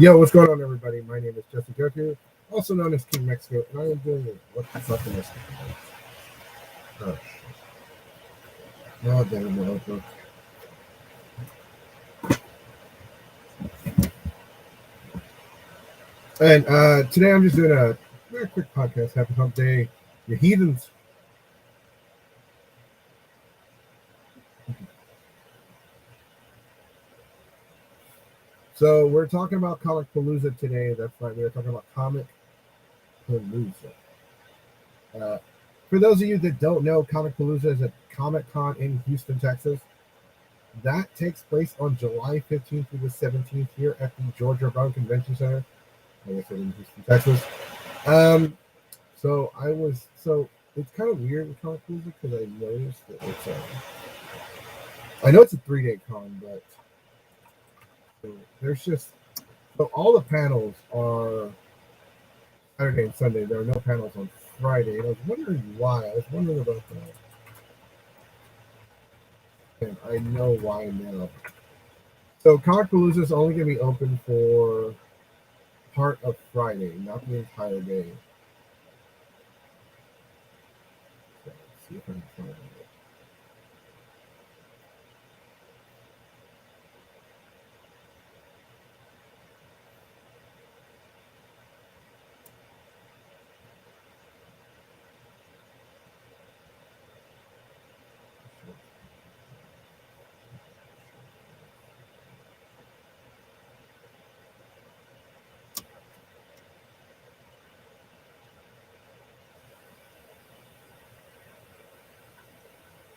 Yo, what's going on, everybody? My name is Justin Goku, also known as King Mexico, and I am doing it. What the fuck am I speaking about? Oh, shit. Oh, damn it, notebook. And today I'm just doing a very quick podcast. Happy Hump Day, you heathens. So we're talking about Comic Palooza today. That's right, we're talking about Comic Palooza. For those of you that don't know, Comic Palooza is a Comic-Con in Houston, Texas. That takes place on July 15th through the 17th here at the Georgia Brown Convention Center. Like I said, in Houston, Texas. So it's kind of weird with Comic Palooza because I noticed that it's I know it's a 3-day con, but there's just all the panels are Saturday and Sunday. There are no panels on Friday, and I was wondering why. I was wondering about that, and I know why now. So Comic Palooza is only going to be open for part of Friday, not the entire day. Okay, let's see if I can find it.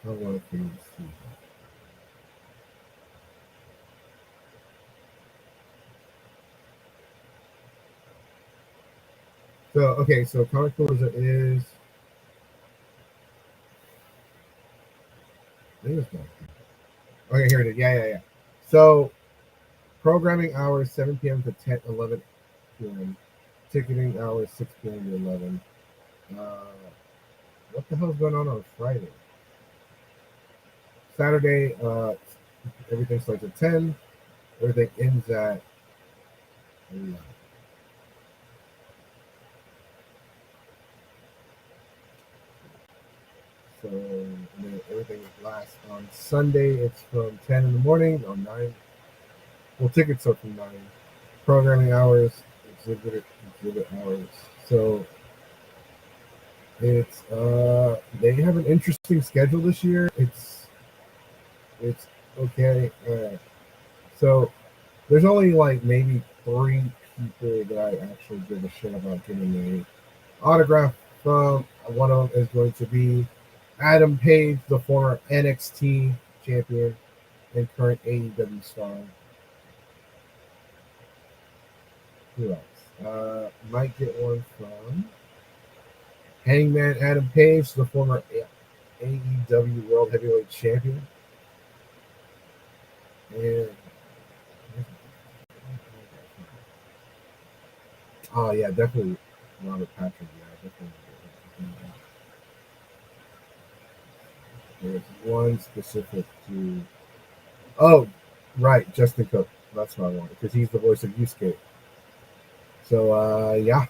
I want to see. So Comic Palooza is. I think it's not. Okay, here it is. Yeah. So, programming hours 7 p.m. to 11 p.m. Ticketing hours 6 p.m. to 11. What the hell's going on Friday? Saturday, everything starts at 10. Everything ends at 11. So then everything lasts on Sunday. It's from 10 in the morning or 9. Well, tickets are from 9. Programming hours, exhibit hours. So it's they have an interesting schedule this year. It's okay. So there's only like maybe 3 people that I actually give a shit about getting an autograph from. One of them is going to be Adam Page, the former NXT champion and current AEW star. Who else? Might get one from Hangman Adam Page, the former AEW World Heavyweight Champion. And oh yeah, definitely Robert Patrick. Yeah, definitely. There's one specific to. Oh, right, Justin Cook. That's what I wanted because he's the voice of Yusuke. So yeah.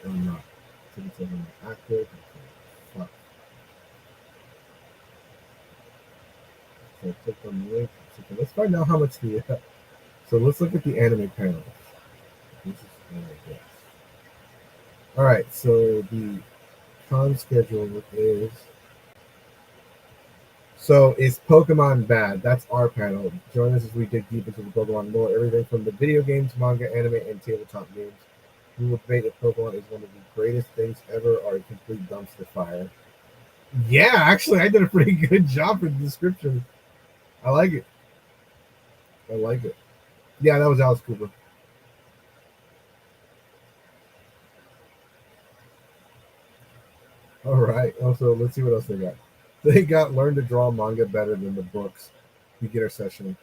I'm not. Tickets are active. Fuck. So I clicked on the link. So let's find out how much the. So let's look at the anime panels. This is anime. All right. So the con schedule is. So is Pokemon bad? That's our panel. Join us as we dig deep into the Pokemon lore, everything from the video games, manga, anime, and tabletop games. We will debate if Pokemon is one of the greatest things ever or a complete dumpster fire. Yeah, actually, I did a pretty good job for the description. I like it. Yeah, that was Alice Cooper. All right. Also, let's see what else they got. They got learn to draw manga better than the books. Beginner session.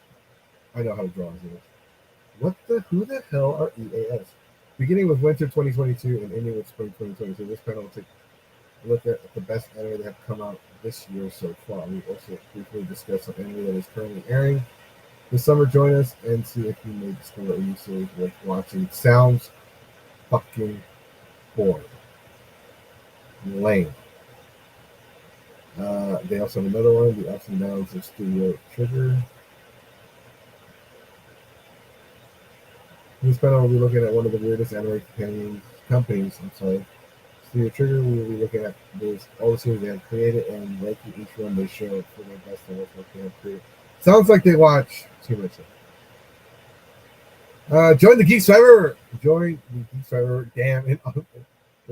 I know how to draw this. Who the hell are EAS? Beginning with winter 2022 and ending with spring 2022. This panel will take a look at the best anime that have come out this year so far. We also briefly discuss some anime that is currently airing this summer. Join us and see if you may discover a new series worth watching. Sounds fucking boring. Lame. They also have another one, The Ups and Downs of Studio Trigger. In this panel, we'll be looking at one of the weirdest anime companies. Studio Trigger. We will be looking at all the series they have created and ranking each one they show for their best and worst work they have created. Sounds like they watch too much. Join the Geeks Server. Join the Geeks Server. Damn, in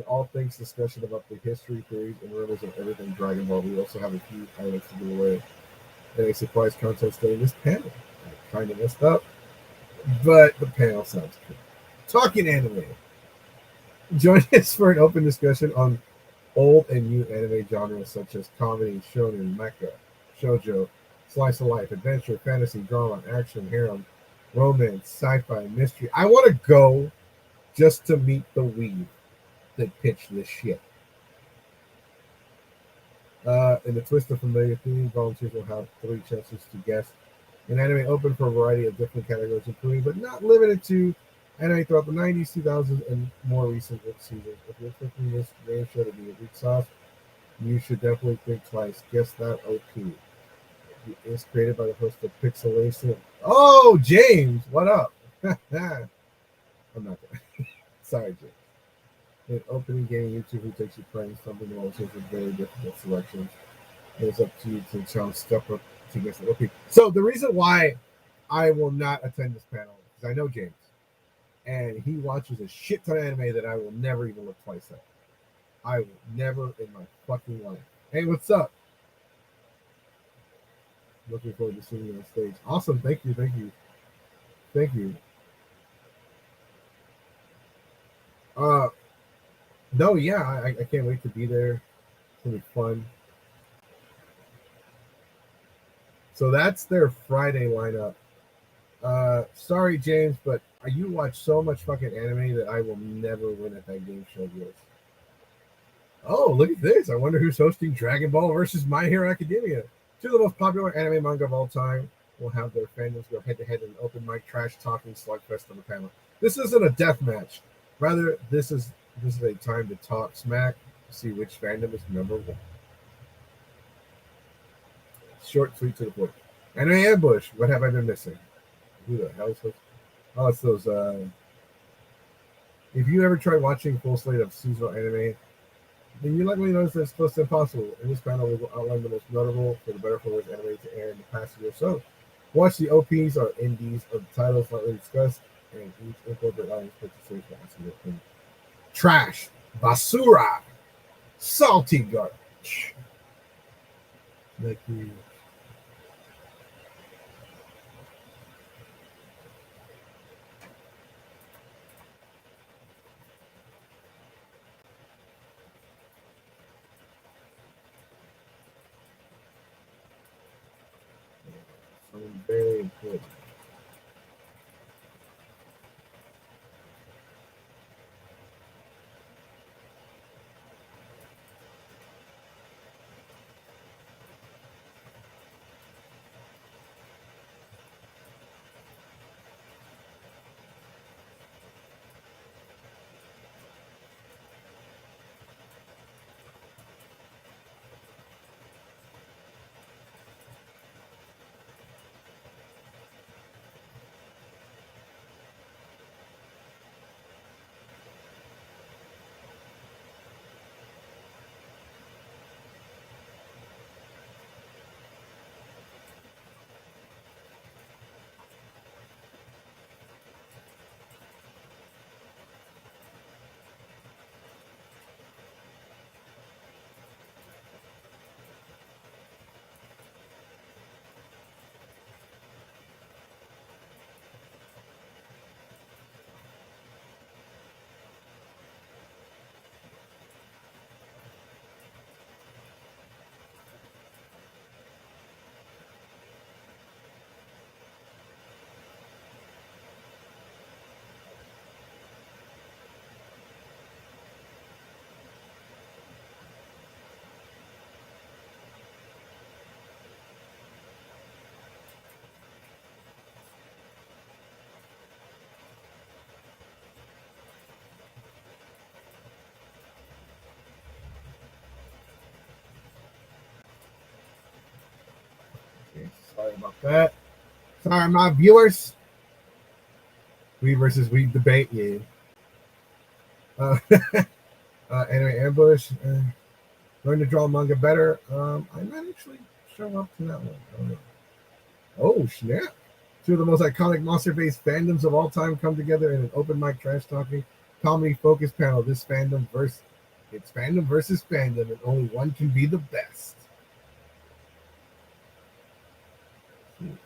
all things discussion about the history, theories, and rumors of everything Dragon Ball. We also have a few highlights to give away and a surprise contest during this panel. I kind of messed up, but the panel sounds cool. Talking anime. Join us for an open discussion on old and new anime genres such as comedy, shonen, mecha, shoujo, slice of life, adventure, fantasy, drama, action, harem, romance, sci-fi, mystery. I want to go just to meet the weeb that pitched this shit. In the twist of familiar theme, volunteers will have 3 chances to guess an anime open for a variety of different categories, including but not limited to anime throughout the 90s, 2000s, and more recent seasons. If you're expecting this game show to be a weak sauce, you should definitely think twice. Guess that OP. It's created by the host of Pixelation. Oh, James, what up? I'm not there. Sorry, James. An opening game YouTube who takes you playing something that also with very difficult selections. And it's up to you to challenge step up to guess it. Okay. So the reason why I will not attend this panel is I know James. And he watches a shit ton of anime that I will never even look twice at. I will never in my fucking life. Hey, what's up? Looking forward to seeing you on stage. Awesome. Thank you. Thank you. Thank you. No, yeah, I can't wait to be there. It's gonna be fun. So that's their Friday lineup. Sorry, James, but you watch so much fucking anime that I will never win at that game show of yours. Oh, look at this. I wonder who's hosting Dragon Ball versus My Hero Academia. 2 of the most popular anime manga of all time will have their fandoms go head-to-head in an open mic trash talking slugfest on the panel. This isn't a death match. Rather, this is a time to talk smack, to see which fandom is number 1. Short, sweet, to the point. Anime Ambush. What have I been missing? Who the hell is this? Oh, it's those. If you ever tried watching full slate of seasonal anime, then you likely notice that it's close to impossible. In this panel, we will outline the most notable, for the better for worse, anime to air in the past year or so. Watch the OPs or indies of the titles slightly discussed, and each incorporate audience participation for asking their opinion. Trash, basura, salty garbage. Like you. Very important. Okay, sorry about that. Sorry, my viewers. We versus we debate, yeah. Anime ambush. Learn to draw manga better. I might actually show up to that one. I don't know. Oh snap! Two of the most iconic monster-based fandoms of all time come together in an open mic trash talking comedy focused panel. This it's fandom versus fandom, and only one can be the best.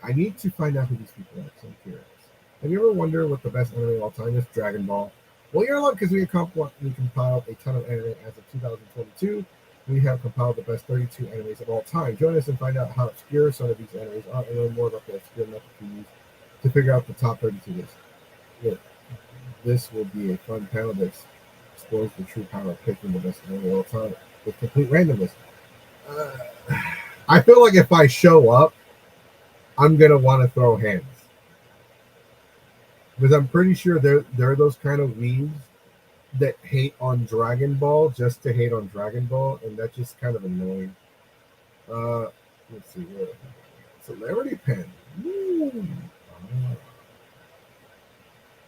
I need to find out who these people are, so I'm curious. Have you ever wondered what the best anime of all time is? Dragon Ball. Well, you're lucky because we compiled a ton of anime as of 2022. We have compiled the best 32 animes of all time. Join us and find out how obscure some of these animes are and learn more about the obscure methods we use to figure out the top 32 lists. Yeah, this will be a fun panel that explores the true power of picking the best anime of all time with complete randomness. Uh, I feel like if I show up, I'm gonna want to throw hands because I'm pretty sure they're those kind of weebs that hate on Dragon Ball just to hate on Dragon Ball, and that's just kind of annoying. Uh, let's see what celebrity pen. Ooh.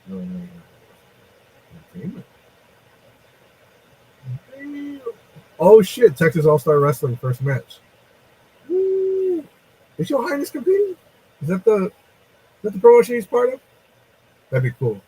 No, entertainment. Oh shit! Texas All Star Wrestling first match. Woo. Is Your Highness competing? Is that the promotion he's part of? That'd be cool.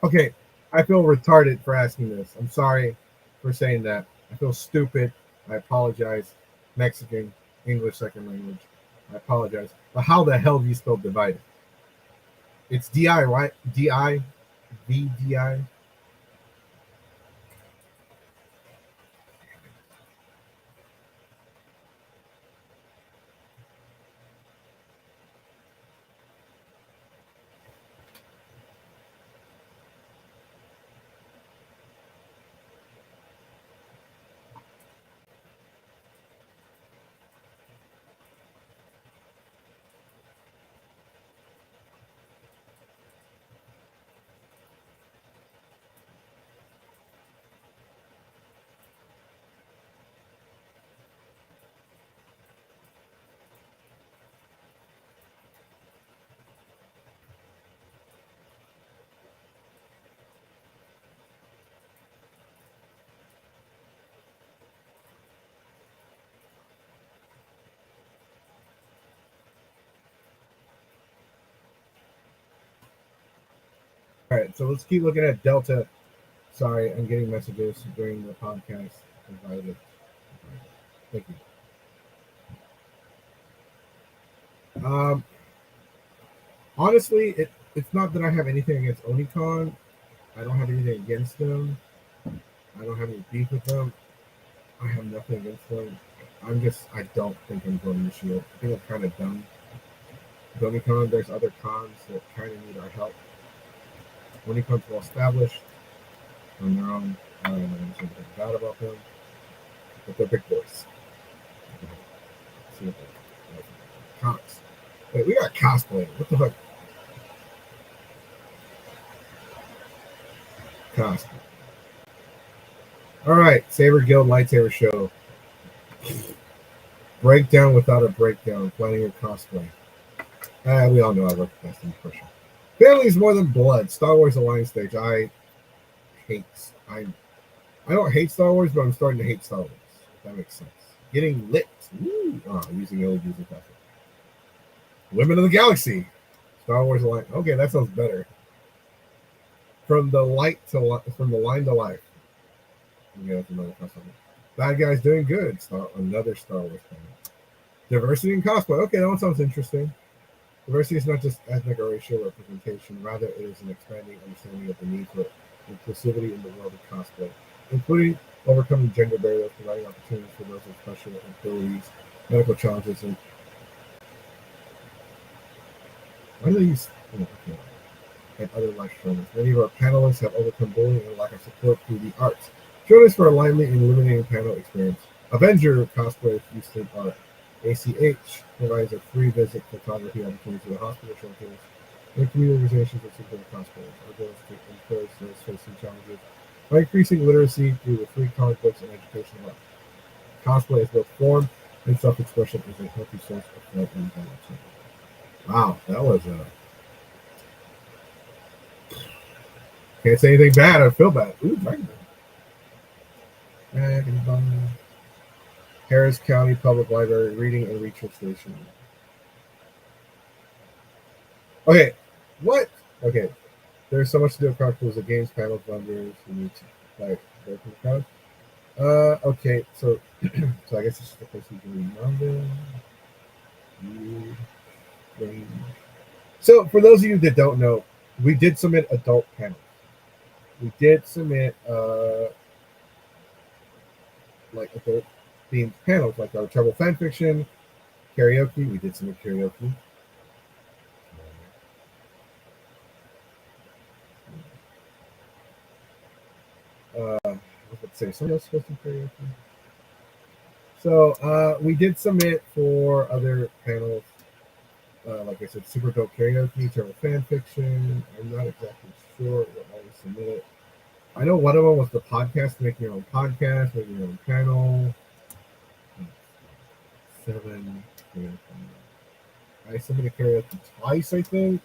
Okay, I feel retarded for asking this. I'm sorry for saying that. I feel stupid. I apologize. Mexican, English second language. I apologize. But how the hell do you spell divided? It's DI, right? DI, VDI. All right, so let's keep looking at Delta. Sorry, I'm getting messages during the podcast. Invited. Thank you. Honestly, it's not that I have anything against Onicon. I don't have anything against them. I don't have any beef with them. I have nothing against them. I don't think I'm going to Shield. I think I'm kind of done. Onicon, there's other cons that kind of need our help. Onicon's well established on their own. I don't know anything bad about them, but they're big boys. See what they cons. Wait, we got cosplay. What the fuck? Cosplay. All right, Saber Guild Lightsaber Show. Breakdown without a breakdown. Planning your cosplay. We all know I work best in person. Family is more than blood. Star Wars Alliance stage. Hate. I I don't hate Star Wars, but I'm starting to hate Star Wars. If that makes sense. Getting lit. Woo. Oh, using LEDs and stuff. Women of the Galaxy. Star Wars Alliance. Okay, that sounds better. From the line to life. Yeah, that's another customer. Bad guys doing good. Another Star Wars panel. Diversity in cosplay. Okay, that one sounds interesting. Diversity is not just ethnic or racial representation, rather it is an expanding understanding of the need for inclusivity in the world of cosplay, including overcoming gender barriers, providing opportunities for those with special abilities, medical challenges, and why do they use and other life struggles. Many of our panelists have overcome bullying and lack of support through the arts. Join us for a lively and illuminating panel experience. Avenger Cosplay Houston Art. ACH provides a free visit photography opportunity to the hospital shelters and community organizations that support cosplayers. Our goal is to encourage those facing challenges by increasing literacy through the free comic books and educational art. Cosplay is both form and self-expression is a healthy source of fun and balance. Wow, that was can't say anything bad. I feel bad. Ooh, Dragon Ball. Harris County Public Library Reading and Research Station. Okay, what? Okay, there's so much to do with Chronicles of Games, panels, vendors. We need to like go from the crowd. Okay, so so I guess this is the place we can read manga. So for those of you that don't know, we did submit adult panels. We did submit like adult themed panels, like our travel fan fiction, karaoke. We did submit karaoke. Let's say somebody else supposed to karaoke. So we did submit for other panels. Like I said, super dope karaoke, travel fan fiction. I'm not exactly sure what I submitted. I know one of them was the podcast, make your own podcast, make your own panel. 7. I submitted karaoke twice, I think,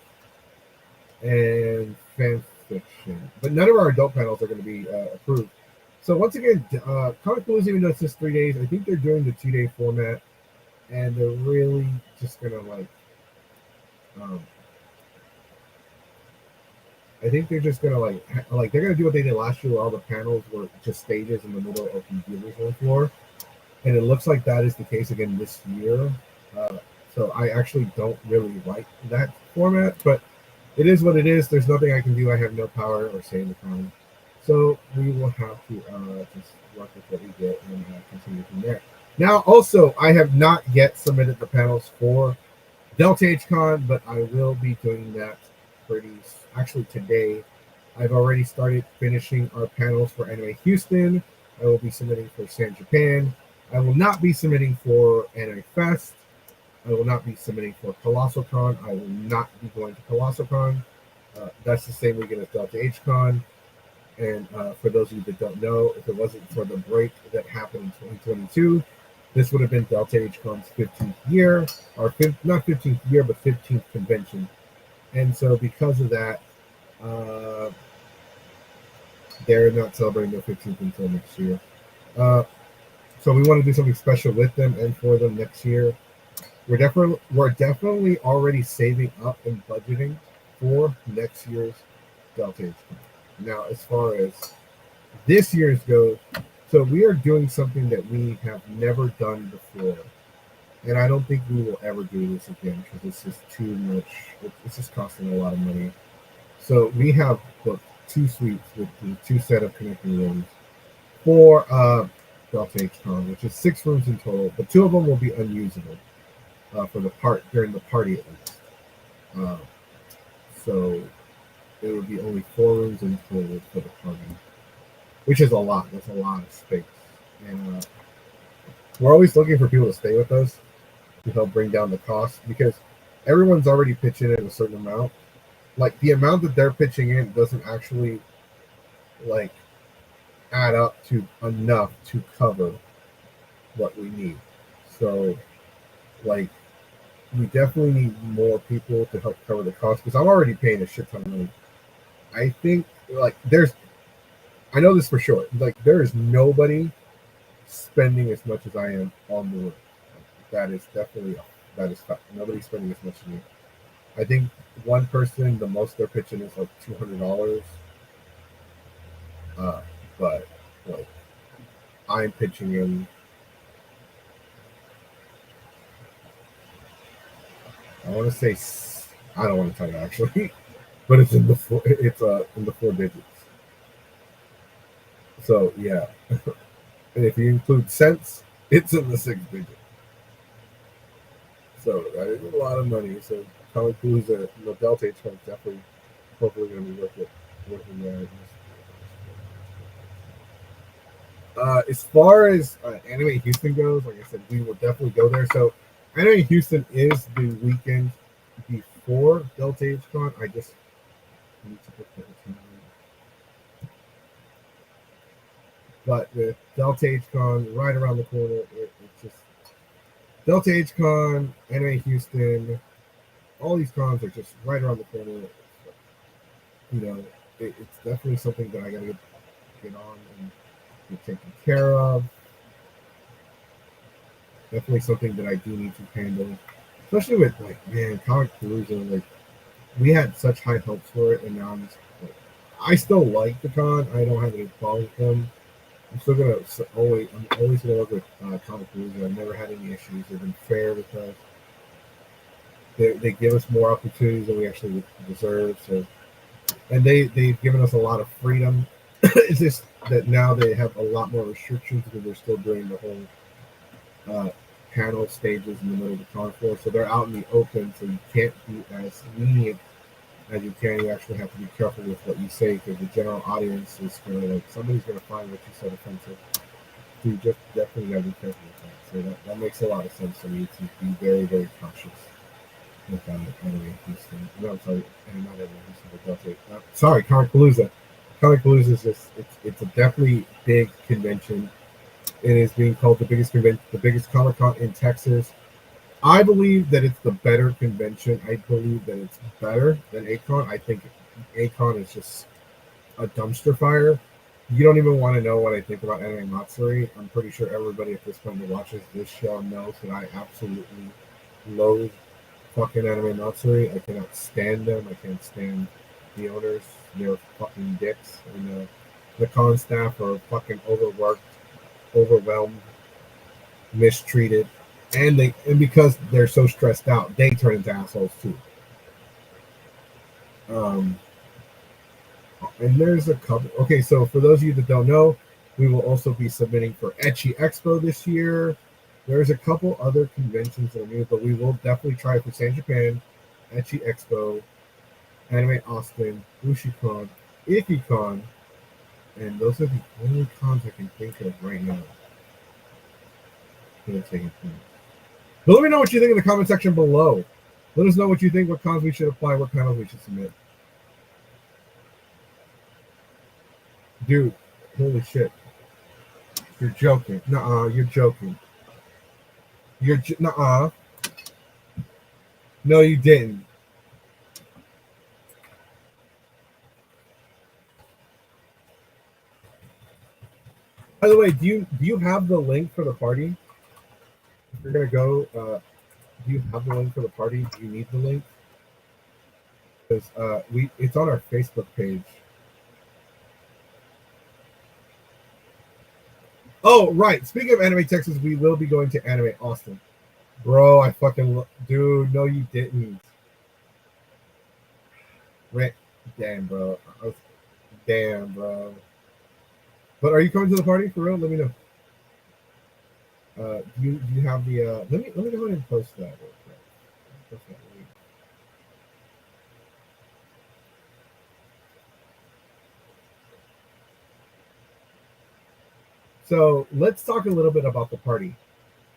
and fan fiction. But none of our adult panels are going to be approved. So once again, Comic PALOOZA, even though it's just 3 days, I think they're doing the 2-day format, and they're really just going to like. I think they're just gonna like they're gonna do what they did last year, where all the panels were just stages in the middle of computers on the floor, and it looks like that is the case again this year. So I actually don't really like that format, but it is what it is. There's nothing I can do. I have no power or say in the panel, so we will have to just work with what we get and continue from there. Now, also, I have not yet submitted the panels for Delta HCon, but I will be doing that actually today. I've already started finishing our panels for Anime Houston. I will be submitting for San Japan. I will not be submitting for Anime Fest. I will not be submitting for Colossal Con. I will not be going to Colossal Con. That's the same weekend as Delta HCon. And for those of you that don't know, if it wasn't for the break that happened in 2022, this would have been Delta HCon's 15th year, or not 15th year, but 15th convention. And so because of that, they're not celebrating their 15th until next year. So we want to do something special with them and for them next year. We're definitely already saving up and budgeting for next year's Delta HCon. Now, as far as this year's goes, so we are doing something that we have never done before. And I don't think we will ever do this again because it's just too much. It's just costing a lot of money. So we have booked 2 suites with the 2 set of connecting rooms for Delta HCon, which is 6 rooms in total, but 2 of them will be unusable for during the party at least. So it will be only 4 rooms in total for the party, which is a lot. That's a lot of space, and we're always looking for people to stay with us to help bring down the cost because everyone's already pitching in a certain amount. Like the amount that they're pitching in doesn't actually like add up to enough to cover what we need. So, like, we definitely need more people to help cover the cost because I'm already paying a shit ton of money. I think, like, I know this for sure. Like, there is nobody spending as much as I am on the room. That is definitely, that is fact. Nobody's spending as much as me. I think one person, the most they're pitching is like $200. Uh, but like, I'm pitching in, I want to say, I don't want to tell you actually, but it's in the in the four digits. So yeah, and if you include cents, it's in the six digits. So that is a lot of money. So PALOOZA, the Delta H is definitely, hopefully, going to be working there. As far as Anime Houston goes, like I said, we will definitely go there. So Anime Houston is the weekend before Delta H Con. I just need to put that in. But with Delta H Con right around the corner, it's just Delta H Con, Anime Houston, all these cons are just right around the corner. You know, it's definitely something that I gotta get on and get taken care of. Definitely something that I do need to handle, especially with like, man, Comic Palooza. Like, we had such high hopes for it, and now I'm just like, I still like the con. I don't have any problems with them. I'm always gonna work with Comic Palooza. I've never had any issues. They've been fair with us. They give us more opportunities than we actually deserve. So, and they've given us a lot of freedom. It's just that now they have a lot more restrictions because they're still doing the whole uh, panel stages in the middle of the con floor. So they're out in the open, so you can't be as lenient as you can. You actually have to be careful with what you say because the general audience is going to, like, somebody's going to find what you said offensive. So you just definitely got to be careful with that. So that makes a lot of sense to me to be very, very cautious with Anime Houston. No, I'm sorry, not Anime Houston, but Delta. Sorry, Comic Palooza. Comic Palooza is just, it's a definitely big convention. It is being called the biggest convention, the biggest Comic Con in Texas. I believe that it's the better convention. I believe that it's better than Acon. I think Acon is just a dumpster fire. You don't even want to know what I think about Anime Matsuri. I'm pretty sure everybody at this point that watches this show knows that I absolutely loathe fucking Anime Matsuri. I cannot stand them. I can't stand the owners. They're fucking dicks. And the con staff are fucking overworked, overwhelmed, mistreated, and because they're so stressed out, they turn into assholes too. And there's a couple. Okay, so for those of you that don't know, we will also be submitting for Ecchi Expo this year. There's a couple other conventions that are new, but we will definitely try for San Japan, Ecchi Expo, Anime Austin, Ushicon, Ikicon, and those are the only cons I can think of right now. But let me know what you think in the comment section below. Let us know what you think, what cons we should apply, what panels we should submit. Dude, holy shit. You're joking. Nuh-uh, you're joking. Nuh-uh. No, you didn't. By the way, do you have the link for the party? If you're gonna go, do you have the link for the party? Do you need the link? Because it's on our Facebook page. Oh, right. Speaking of Anime Texas, we will be going to Anime Austin. Bro, I fucking dude. No, you didn't. Right? Damn, bro. Damn, bro. But are you coming to the party for real? Let me know. Do you have the? Let me go ahead and post that. Post that link. So let's talk a little bit about the party.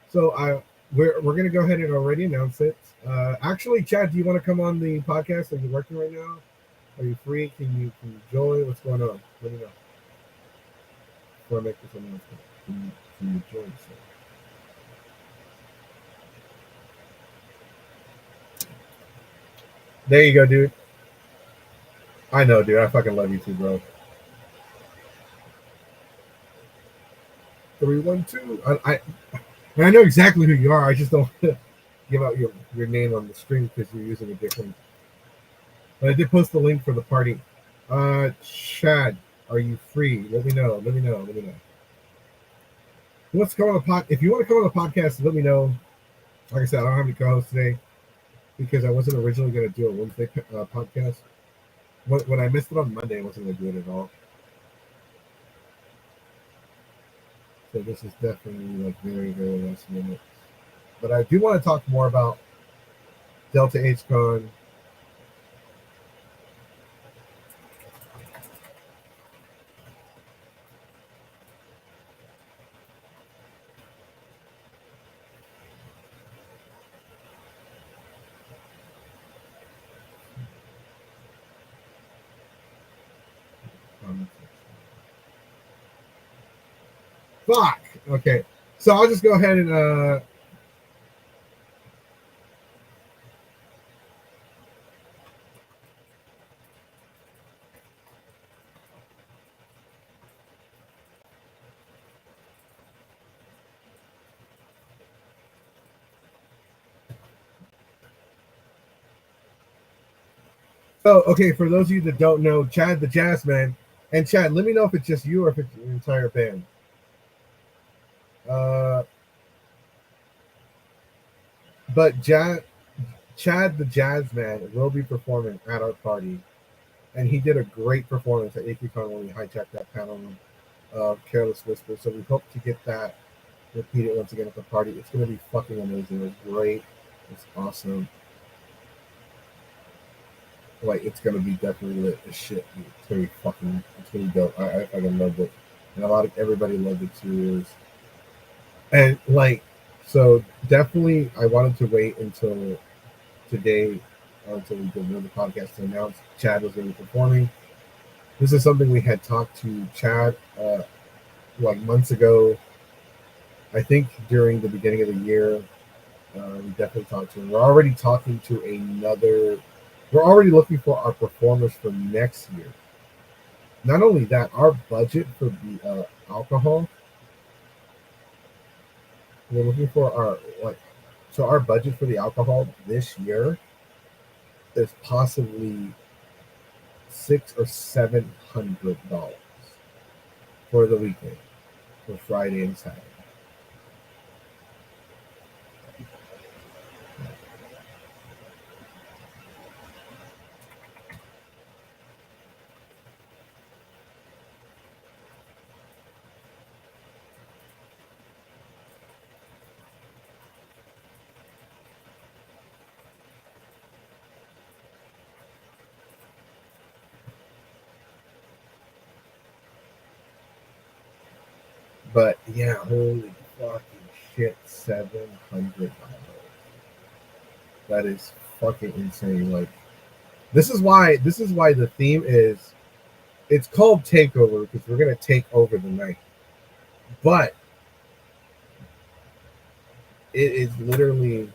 So we're gonna go ahead and already announce it. Actually, Chad, do you want to come on the podcast? Are you working right now? Are you free? Can you join? What's going on? Let me know. before I make this announcement, can you join? So. There you go, dude. I know, dude. I fucking love you too, bro. 312. I know exactly who you are. I just don't give out your name on the screen because you're using a different. But I did post the link for the party. Chad, are you free? Let me know. Let me know. Let me know. Who wants to come on the pod? If you want to come on the podcast, let me know. Like I said, I don't have any co-hosts today because I wasn't originally going to do a Wednesday podcast. When I missed it on Monday, I wasn't going to do it at all. So this is definitely like very, very last minute. But I do want to talk more about Delta H Con. Fuck. Okay. So I'll just go ahead and oh, okay. For those of you that don't know, Chad the Jazz Man, and Chad, let me know if it's just you or if it's the entire band. Uh, but Chad the Jazz Man will be performing at our party, and he did a great performance at AQCon when we hijacked that panel of Careless Whisper. So we hope to get that repeated once again at the party. It's going to be fucking amazing. It's great. It's awesome. Like it's gonna be definitely lit as shit. It's gonna be fucking. It's gonna be dope. I fucking loved it, and a lot of everybody loved it too. And like, so definitely, I wanted to wait until today, until we did the podcast to announce Chad was going to be performing. This is something we had talked to Chad like months ago. I think during the beginning of the year, we definitely talked to him. We're already talking to another. We're already looking for our performers for next year. Not only that, our budget for the alcohol, we're looking for our like, so our budget for the alcohol this year is possibly $600 or $700 for the weekend, for Friday and Saturday. But yeah, holy fucking shit, $700. That is fucking insane. Like this is why the theme is it's called takeover because we're gonna take over the night. But it is literally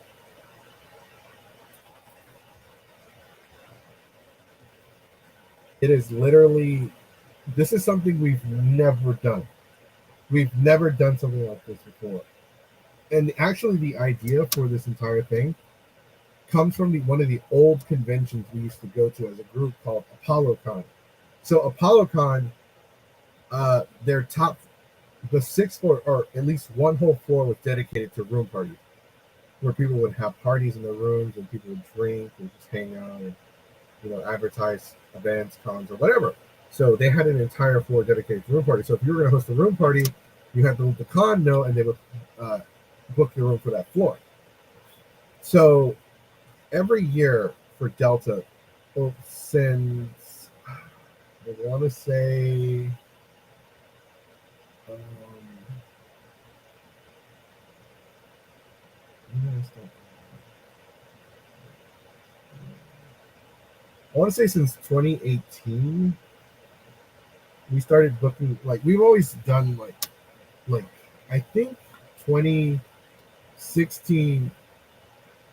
this is something we've never done. We've never done something like this before. And actually the idea for this entire thing comes from one of the old conventions we used to go to as a group called ApolloCon. So ApolloCon, their top, the sixth floor, or at least one whole floor, was dedicated to room parties, where people would have parties in their rooms and people would drink and just hang out and advertise events, cons, or whatever. So they had an entire floor dedicated to room party. So if you were going to host a room party, you had to let the con know, and they would book your room for that floor. So every year for Delta, since I want to say um, I want to say since 2018, we started booking, like, we've always done, like I think 2016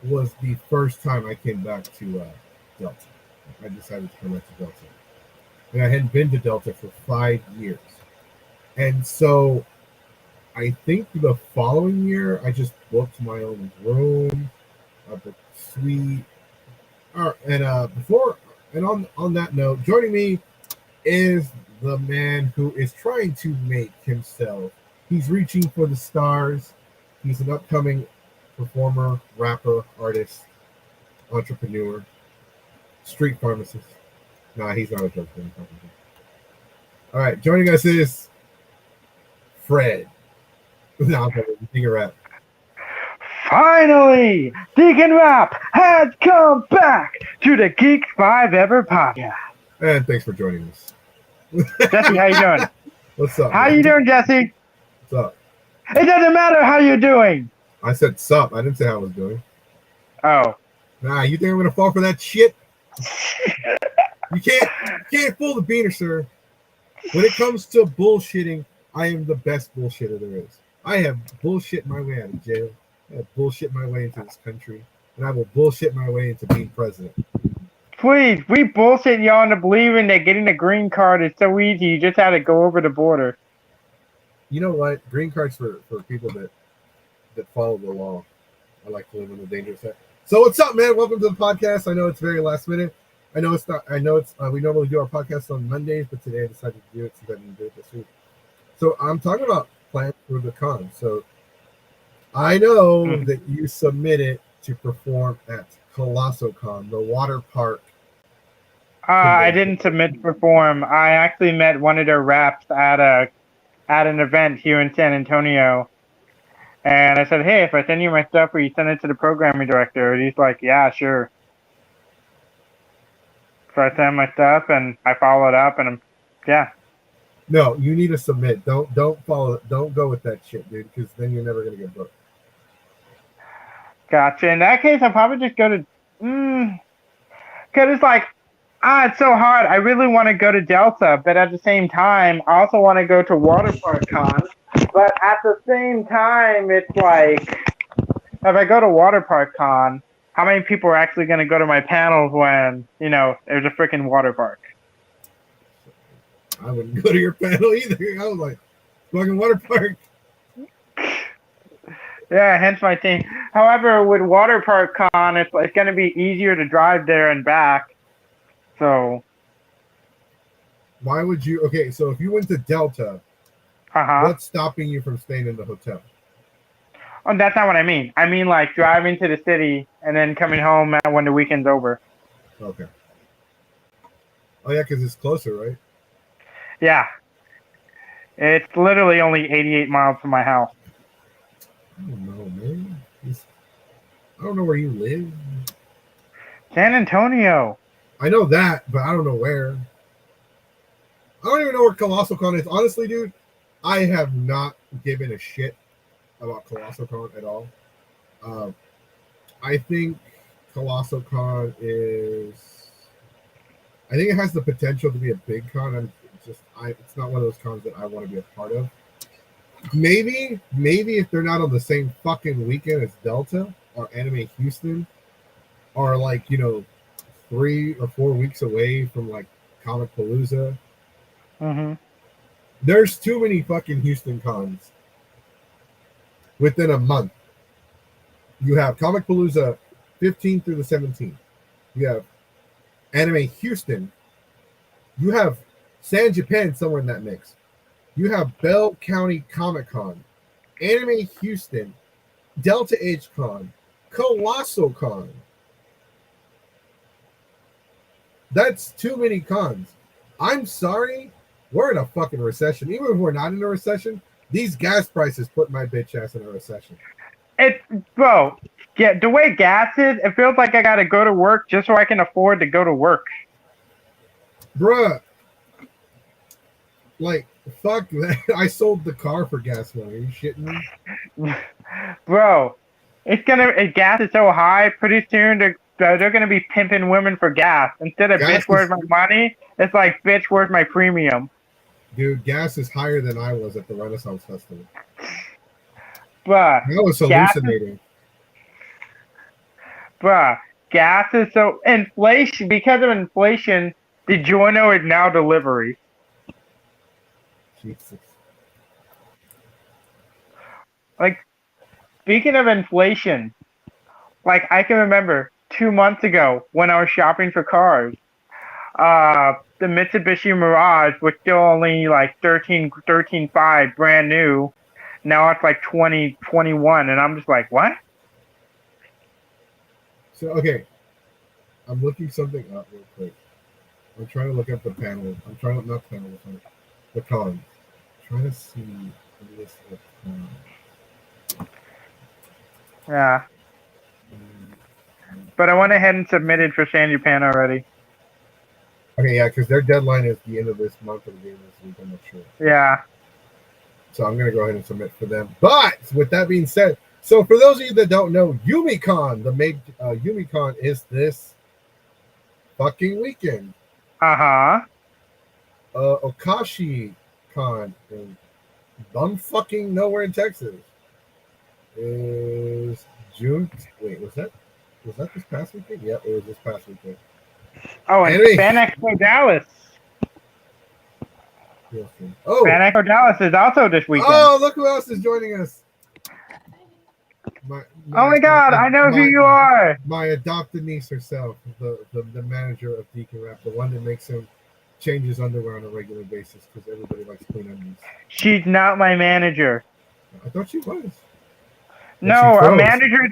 was the first time I came back to Delta. I decided to come back to Delta. And I hadn't been to Delta for 5 years. And so I think the following year, I just booked my own room, I booked a suite. On that note, joining me is the man who is trying to make himself. He's reaching for the stars. He's an upcoming performer, rapper, artist, entrepreneur, street pharmacist. Nah, he's not a drug dealer. All right, joining us is Fred. No, Deacon Rap. Finally, Deacon Rap has come back to the Geeks 5 Ever podcast. And thanks for joining us. Jesse, how you doing? What's up? How man? you doing, Jesse? What's up? It doesn't matter how you're doing. I said sup. I didn't say how I was doing. Oh. Nah, you think I'm gonna fall for that shit? You can't fool the beaner, sir. When it comes to bullshitting, I am the best bullshitter there is. I have bullshit my way out of jail. I have bullshit my way into this country, and I will bullshit my way into being president. Please, we bullshit y'all into believing that getting a green card is so easy. You just had to go over the border. You know what? Green cards for people that follow the law. I like to live in the dangerous side. So what's up, man? Welcome to the podcast. I know it's very last minute. I know it's not. I know it's. We normally do our podcast on Mondays, but today I decided to do it since I didn't do it this week. So I'm talking about plans for the con. So I know that you submitted to perform at ColossoCon, the water park. I didn't submit to perform. I actually met one of their reps at an event here in San Antonio. And I said, hey, if I send you my stuff, will you send it to the programming director? And he's like, yeah, sure. So I sent my stuff, and I followed up, and yeah. No, you need to submit. Don't follow. Don't go with that shit, dude, because then you're never gonna get booked. Gotcha. In that case, I'll probably just go to... Because it's like, it's so hard. I really want to go to Delta, but at the same time, I also want to go to Water Park Con. But at the same time, it's like, if I go to Water Park Con, how many people are actually going to go to my panels when, there's a freaking water park? I wouldn't go to your panel either. I was like, fucking water park. Yeah, hence my thing. However, with Water Park Con, it's going to be easier to drive there and back. So. Why would you? Okay, so if you went to Delta, what's stopping you from staying in the hotel? Oh, that's not what I mean. I mean, like, driving to the city and then coming home when the weekend's over. Okay. Oh, yeah, because it's closer, right? Yeah. It's literally only 88 miles from my house. I don't know, man. I don't know where you live. San Antonio. I know that, but I don't know where. I don't even know where ColossoCon is. Honestly, dude, I have not given a shit about ColossoCon at all. I think ColossoCon is... I think it has the potential to be a big con. It's not one of those cons that I want to be a part of. Maybe if they're not on the same fucking weekend as Delta or Anime Houston, or like 3 or 4 weeks away from like Comic Palooza. There's too many fucking Houston cons within a month. You have Comic Palooza 15th through the 17th. You have Anime Houston. You have San Japan somewhere in that mix. You have Bell County Comic Con, Anime Houston, Delta Edge Con, ColossoCon. That's too many cons. I'm sorry. We're in a fucking recession. Even if we're not in a recession, these gas prices put my bitch ass in a recession. Bro, yeah, the way gas is, it feels like I gotta go to work just so I can afford to go to work. Bruh. Like, fuck that. I sold the car for gas money. Are you shitting me? Bro, gas is so high, pretty soon they're gonna be pimping women for gas. Instead of bitch, where's my money? It's like, bitch, where's my premium? Dude, gas is higher than I was at the Renaissance Festival. Bruh, I was gas is, hallucinating. bruh, gas is so inflation because of inflation. Did you know it's now delivery? Jesus. Like speaking of inflation, like I can remember 2 months ago when I was shopping for cars. The Mitsubishi Mirage was still only like 13.5 brand new. Now it's like 2021, and I'm just like, what? So, okay. I'm looking something up real quick. I'm trying to look up the panel. I'm trying to, not panel, sorry, the cons. I'm trying to see the list of cons. Yeah. But I went ahead and submitted for San Japan already. Okay, yeah, because their deadline is the end of this month or the beginning of this week. I'm not sure. Yeah. So I'm going to go ahead and submit for them. But with that being said, so for those of you that don't know, YumiCon, the main YumiCon is this fucking weekend. Uh-huh. Okashi Con in bumfucking nowhere in Texas is June. Wait, was that this past weekend? Yeah, it was this past weekend. Oh, and Anyway. Fan Expo Dallas. Oh, Fan Expo Dallas is also this weekend. Oh, look who else is joining us. Oh my God, I know who you are. My adopted niece herself, the manager of Deacon Rap, the one that makes him change his underwear on a regular basis because everybody likes clean undies. She's not my manager. I thought she was. No, a manager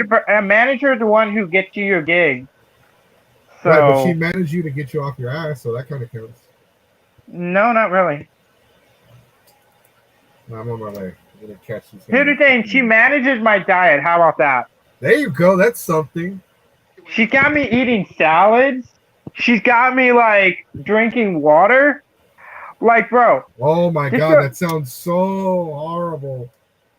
is the one who gets you your gig. So, right, but she managed you to get you off your ass, so that kind of counts. No, not really. No, I'm on my way. I'm gonna catch these. Here's the thing: she manages my diet. How about that? There you go. That's something. She got me eating salads. She's got me like drinking water. Like, bro. Oh my God, that sounds so horrible.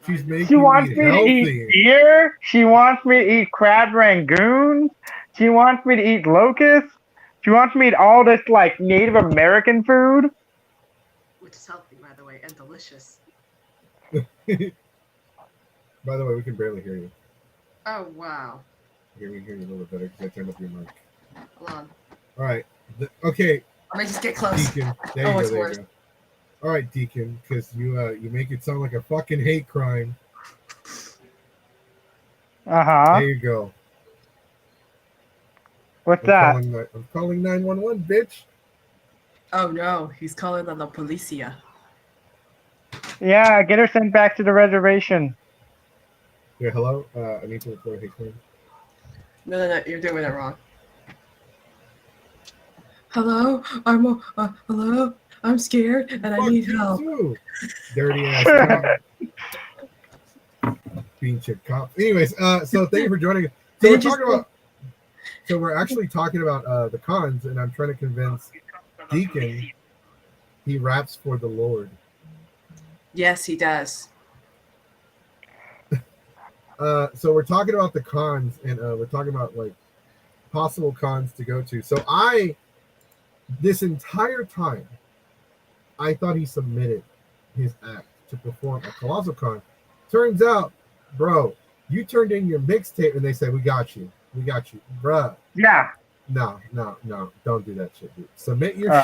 She's making She wants me me healthy. to eat beer. She wants me to eat crab rangoon. She wants me to eat locusts. She wants me to eat all this like Native American food. Which is healthy, by the way, and delicious. By the way, we can barely hear you. Oh, wow. Okay, we can hear you a little bit better because I turned up your mic. Hold on. All right. Okay. I might just get close. Deacon. There you go. All right, Deacon, because you make it sound like a fucking hate crime. Uh-huh. There you go. What's that? I'm calling 911, bitch. Oh, no. He's calling on the policia. Yeah, get her sent back to the reservation. Yeah, hello? I need to report a hate crime. No. You're doing it wrong. Hello? Hello? I'm scared and I need help. Too. Dirty ass cop. Pinche cop. Anyways, so thank you for joining us. So we're actually talking about the cons, and I'm trying to convince Deacon he raps for the Lord. Yes, he does. So we're talking about the cons, and we're talking about like possible cons to go to. So this entire time, I thought he submitted his act to perform at Colossal Con. Turns out, bro, you turned in your mixtape, and they said, we got you, bruh. Yeah. No, don't do that shit, dude. Submit your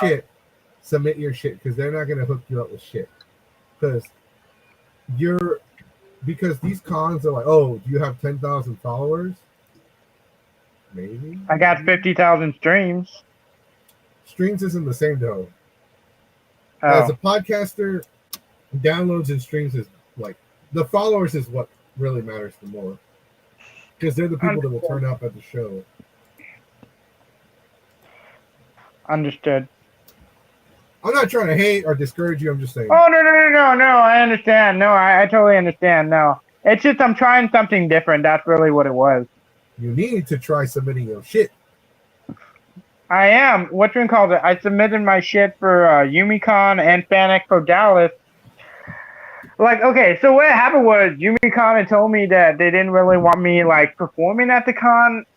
shit, because they're not gonna hook you up with shit. Because these cons are like, oh, do you have 10,000 followers? Maybe. I got 50,000 streams. Streams isn't the same though. Oh. As a podcaster, downloads and streams is like the followers is what really matters the more, because they're the people that will turn up at the show. Understood. I'm not trying to hate or discourage you. I'm just saying. Oh, no. I understand. No, I totally understand. No. It's just I'm trying something different. That's really what it was. You need to try submitting your shit. I am. Whatchamacallit? I submitted my shit for YumiCon and Fan Expo Dallas. Like, okay, so what happened was YumiCon had told me that they didn't really want me, like, performing at the con,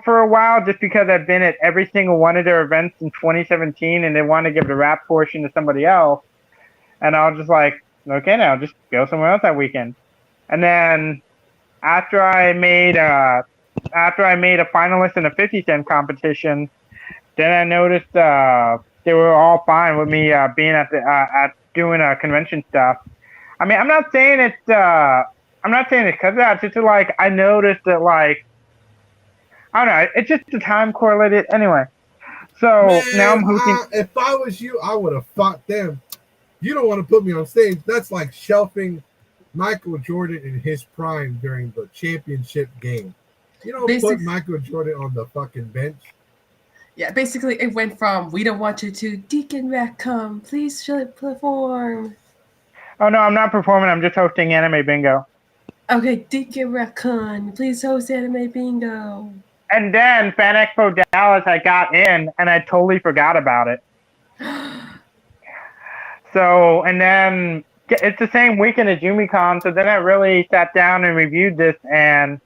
for a while, just because I've been at every single one of their events in 2017, and they wanted to give the rap portion to somebody else. and I was just like, okay, now just go somewhere else that weekend. And then after I made a finalist in a 50-cent competition, then I noticed they were all fine with me being at doing convention stuff. I mean, I'm not saying it's because of that. It's just like I noticed that, like, I don't know, it's just the time correlated anyway. So now I'm hosting. If I was you, I would have fought them. You don't want to put me on stage. That's like shelving Michael Jordan in his prime during the championship game. You don't put Michael Jordan on the fucking bench. Yeah, basically it went from "we don't want you" to "Deacon Rackham, please perform." Oh no, I'm not performing. I'm just hosting Anime Bingo. Okay, Deacon Raccoon, please host Anime Bingo. And then Fan Expo Dallas, I got in and I totally forgot about it. So, and then it's the same weekend as YumiCon, so then I really sat down and reviewed this, and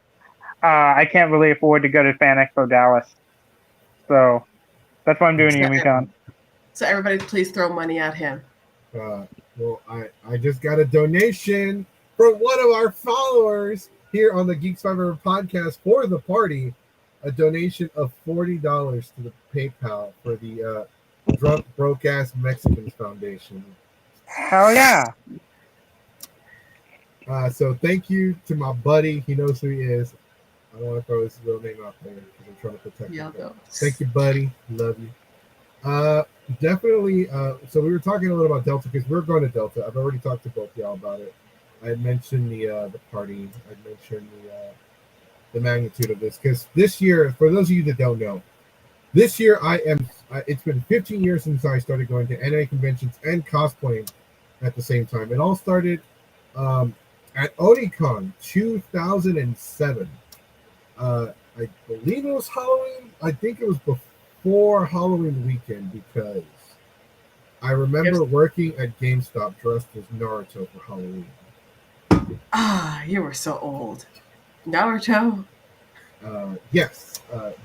I can't really afford to go to Fan Expo Dallas. So that's why I'm doing YumiCon. So everybody please throw money at him. Well, I just got a donation from one of our followers here on the Geeks 500 podcast for the party. A donation of $40 to the PayPal for the Drunk Broke Ass Mexicans Foundation. Hell yeah. So thank you to my buddy. He knows who he is. I don't want to throw his real name out there because I'm trying to protect him. Thank you, buddy. Love you. Definitely. So we were talking a little about Delta because we're going to Delta. I've already talked to both y'all about it. I mentioned the party. I mentioned the magnitude of this because this year, for those of you that don't know, this year it's been 15 years since I started going to anime conventions and cosplaying at the same time. It all started at Onicon 2007. I believe it was Halloween. I think it was before Halloween weekend because I remember working at GameStop dressed as Naruto for Halloween. Ah, you were so old. Naruto? Yes.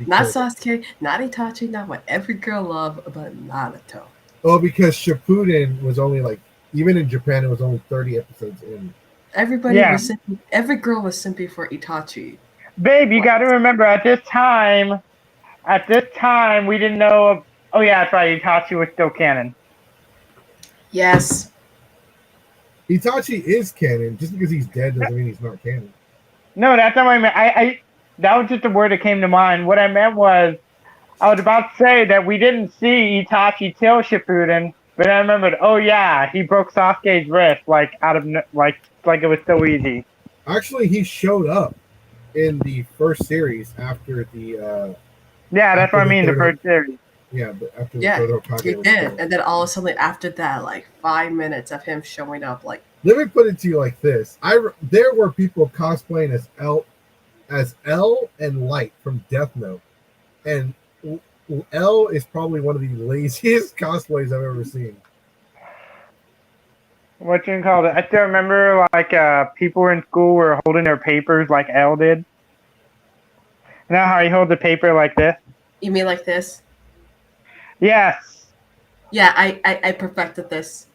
Not Sasuke, not Itachi, not what every girl loves, but Naruto. Oh, because Shippuden was only like, even in Japan, it was only 30 episodes in. Every girl was simping for Itachi. Babe, you got to remember, at this time, we didn't know of. Oh yeah, that's right. Itachi was still canon. Yes. Itachi is canon. Just because he's dead doesn't mean he's not canon. No, that's not what I meant. That was just a word that came to mind. What I meant was, I was about to say that we didn't see Itachi till Shippuden, but I remembered. Oh yeah, he broke Sasuke's wrist like out of like it was so easy. Actually, he showed up in the first series after the. Yeah, that's what I mean. The first series. Yeah, but after the third Hokage he did, and then all of a sudden after that, like 5 minutes of him showing up, like. Let me put it to you like this: there were people cosplaying as L and Light from Death Note, and L is probably one of the laziest cosplays I've ever seen. What you call it? I still remember like people in school were holding their papers like L did. You know how he holds the paper like this? You mean like this? Yes. Yeah, I perfected this.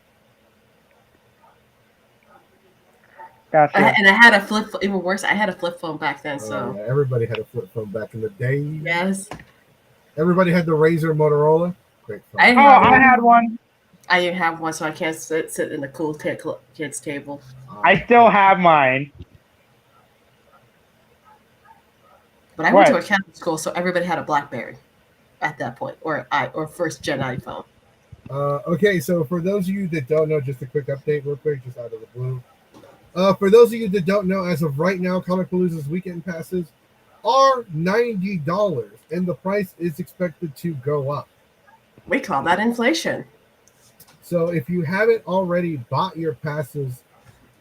Gotcha. And I had a flip. Even worse, I had a flip phone back then. So yeah, everybody had a flip phone back in the day. Yes. Everybody had the Razr Motorola. Great phone. I had one. I didn't have one, so I can't sit in the cool kids table. I still have mine. But I went to a Catholic school, so everybody had a BlackBerry at that point, or first gen iPhone. Okay, so for those of you that don't know, just a quick update, real quick, just out of the blue. For those of you that don't know, as of right now, Comicpalooza's weekend passes are $90, and the price is expected to go up. We call that inflation. So if you haven't already bought your passes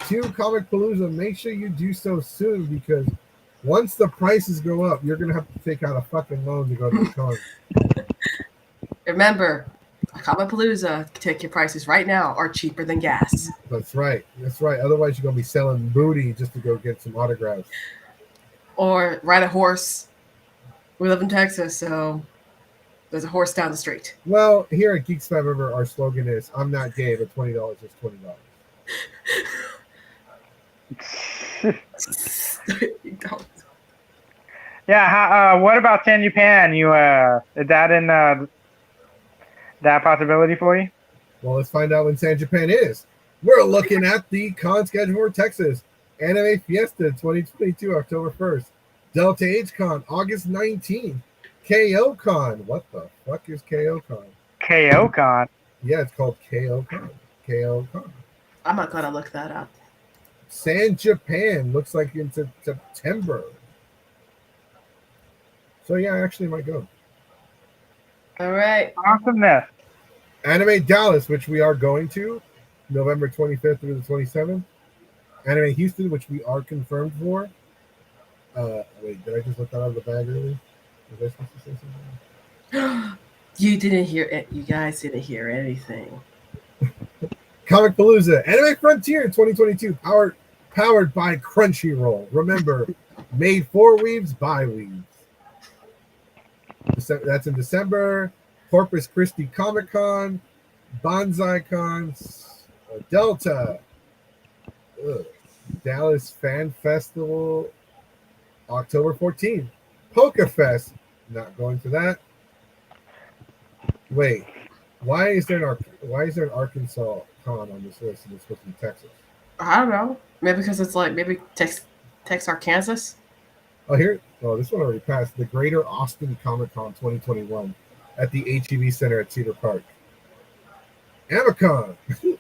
to Comicpalooza, make sure you do so soon, because once the prices go up, you're going to have to take out a fucking loan to go to the con. Remember, Comicpalooza, ticket prices right now are cheaper than gas. That's right. That's right. Otherwise, you're going to be selling booty just to go get some autographs. Or ride a horse. We live in Texas, so There's a horse down the street. Well, here at Geeks 5 Ever, our slogan is "I'm not gay, but $20 is $20." Yeah. What about San Japan? Is that in that possibility for you? Well, let's find out when San Japan is. We're looking at the con schedule for Texas. Anime Fiesta 2022, October 1st. Delta H Con, August 19th. KO Con. What the fuck is KO Con? KO Con? Yeah, it's called KO Con. KO Con. I'm not gonna look that up. San Japan looks like in September. So yeah, I actually might go. All right. Awesomeness. Anime Dallas, which we are going to, November 25th through the 27th. Anime Houston, which we are confirmed for. Wait, did I just let that out of the bag early? Was I supposed to say something? You didn't hear it. You guys didn't hear anything. Comic Palooza, Anime Frontier 2022, powered by Crunchyroll. Remember, made for weebs by weebs. That's in December. Corpus Christi Comic Con, Bonsai Cons, Delta, Dallas Fan Festival, October 14th. Poke Fest, not going to that. Wait, why is there an Arkansas con on this list and it's supposed to be Texas? I don't know. Maybe because it's like maybe Texarkana. This one already passed. The Greater Austin Comic Con 2021 at the HEB Center at Cedar Park. Amicon,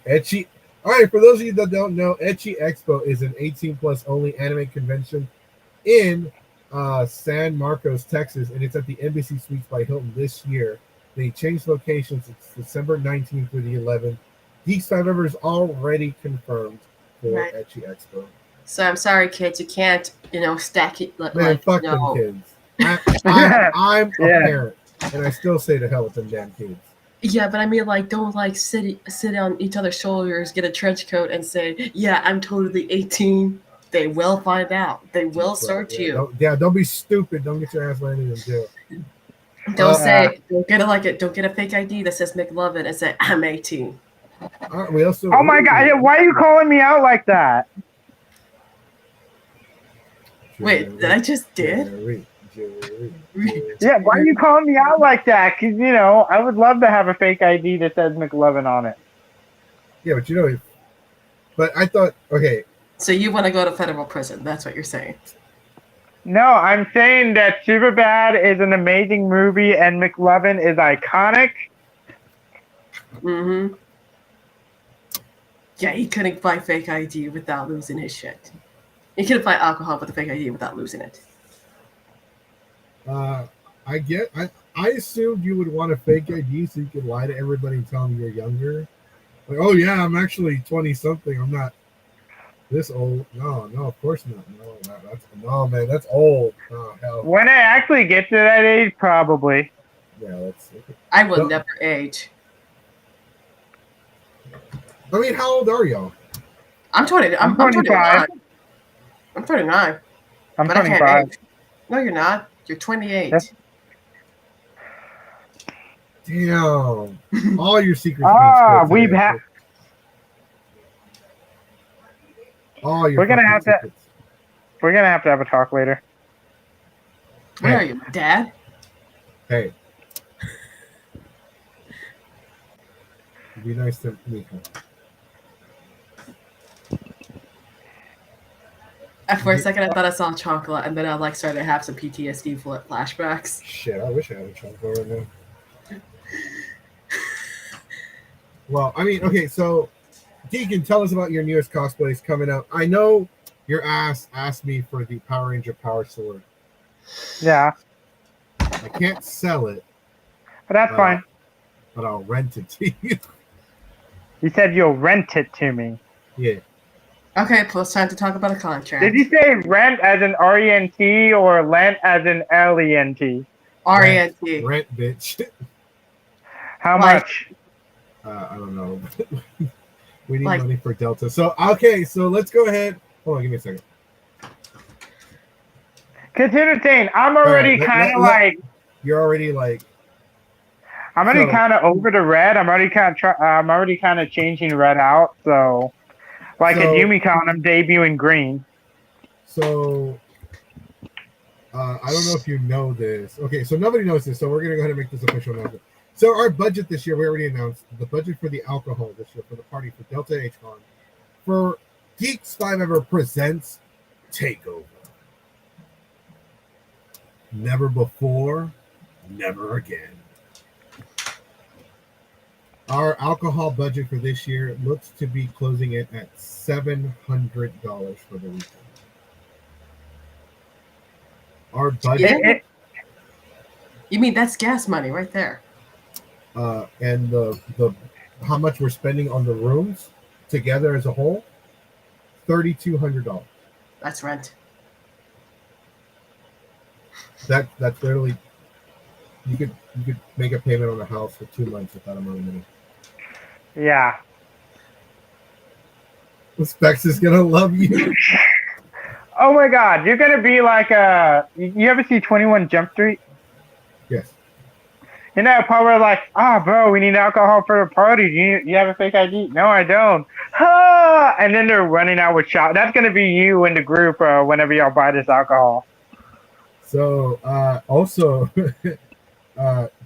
Ecchi. All right, for those of you that don't know, Ecchi Expo is an 18+ only anime convention in San Marcos, Texas, and it's at the Embassy Suites by Hilton this year. They changed locations. It's December 19th through the 11th. Geeks 5 Ever is already confirmed for Ecchi Expo. So I'm sorry, kids, you can't, stack it. Man, fuck them kids. I'm a parent, and I still say to hell with them damn kids. Yeah, but I mean, don't sit on each other's shoulders, get a trench coat, and say, "Yeah, I'm totally 18." They will find out. They will search you. Don't be stupid. Don't get your ass landed in jail. Don't get a fake ID that says McLovin and say I'm 18. Oh my god! Why are you calling me out like that? Wait, I just did? Yeah, why are you calling me out like that? Because, I would love to have a fake ID that says McLovin on it. Yeah, but I thought, okay. So you want to go to federal prison. That's what you're saying. No, I'm saying that Superbad is an amazing movie and McLovin is iconic. Mm-hmm. Yeah, he couldn't buy fake ID without losing his shit. He couldn't buy alcohol with a fake ID without losing it. I assumed you would want a fake ID so you could lie to everybody and tell them you're younger. Like, oh yeah, I'm actually 20-something. I'm not this old. No, of course not. No, man, that's old. Oh, hell. When I actually get to that age, probably. Yeah, I will never age. I mean, how old are y'all? I'm 20. I'm 25. I'm 39. I'm 25. No, you're not. You're 28. That's... Damn. All your secrets. We've had. We're gonna have to have a talk later. Where are you, Dad? Hey. Be nice to meet him. For a second, I thought I saw chocolate, and then I started to have some PTSD flashbacks. Shit, I wish I had a chocolate right now. Well, I mean, okay, so Deacon, tell us about your newest cosplays coming out. I know your ass asked me for the Power Ranger Power Sword. Yeah. I can't sell it. But that's fine. But I'll rent it to you. You said you'll rent it to me. Yeah. Okay, plus time to talk about a contract. Did you say rent as an R-E-N-T or lent as an L-E-N-T? R-E-N-T. Rent, bitch. How much? I don't know. We need money for Delta. So, okay, so let's go ahead. Hold on, give me a second. Because here's the thing. I'm already kind of like... You're already like... I'm already So- kind of over the red. I'm already kind of changing red out. So, like at So- YumiCon, I'm debuting green. So, I don't know if you know this. Okay, so nobody knows this, so we're going to go ahead and make this official announcement. So our budget this year, we already announced the budget for the alcohol this year for the party for Delta HCon for Geeks 5 Ever Presents Takeover. Never before, never again. Our alcohol budget for this year looks to be closing in at $700 for the weekend. Our budget, Yeah. You mean that's gas money right there? and the how much we're spending on the rooms together as a whole, $3,200. That's rent. That's literally you could make a payment on a house for 2 months with that amount of money. Yeah. Specs is gonna love you. Oh my God, you're gonna be like you ever see 21 Jump Street? Yes. You know, probably like, bro, we need alcohol for the party. You have a fake ID? No, I don't. And then they're running out with shot. That's gonna be you in the group whenever y'all buy this alcohol. So also,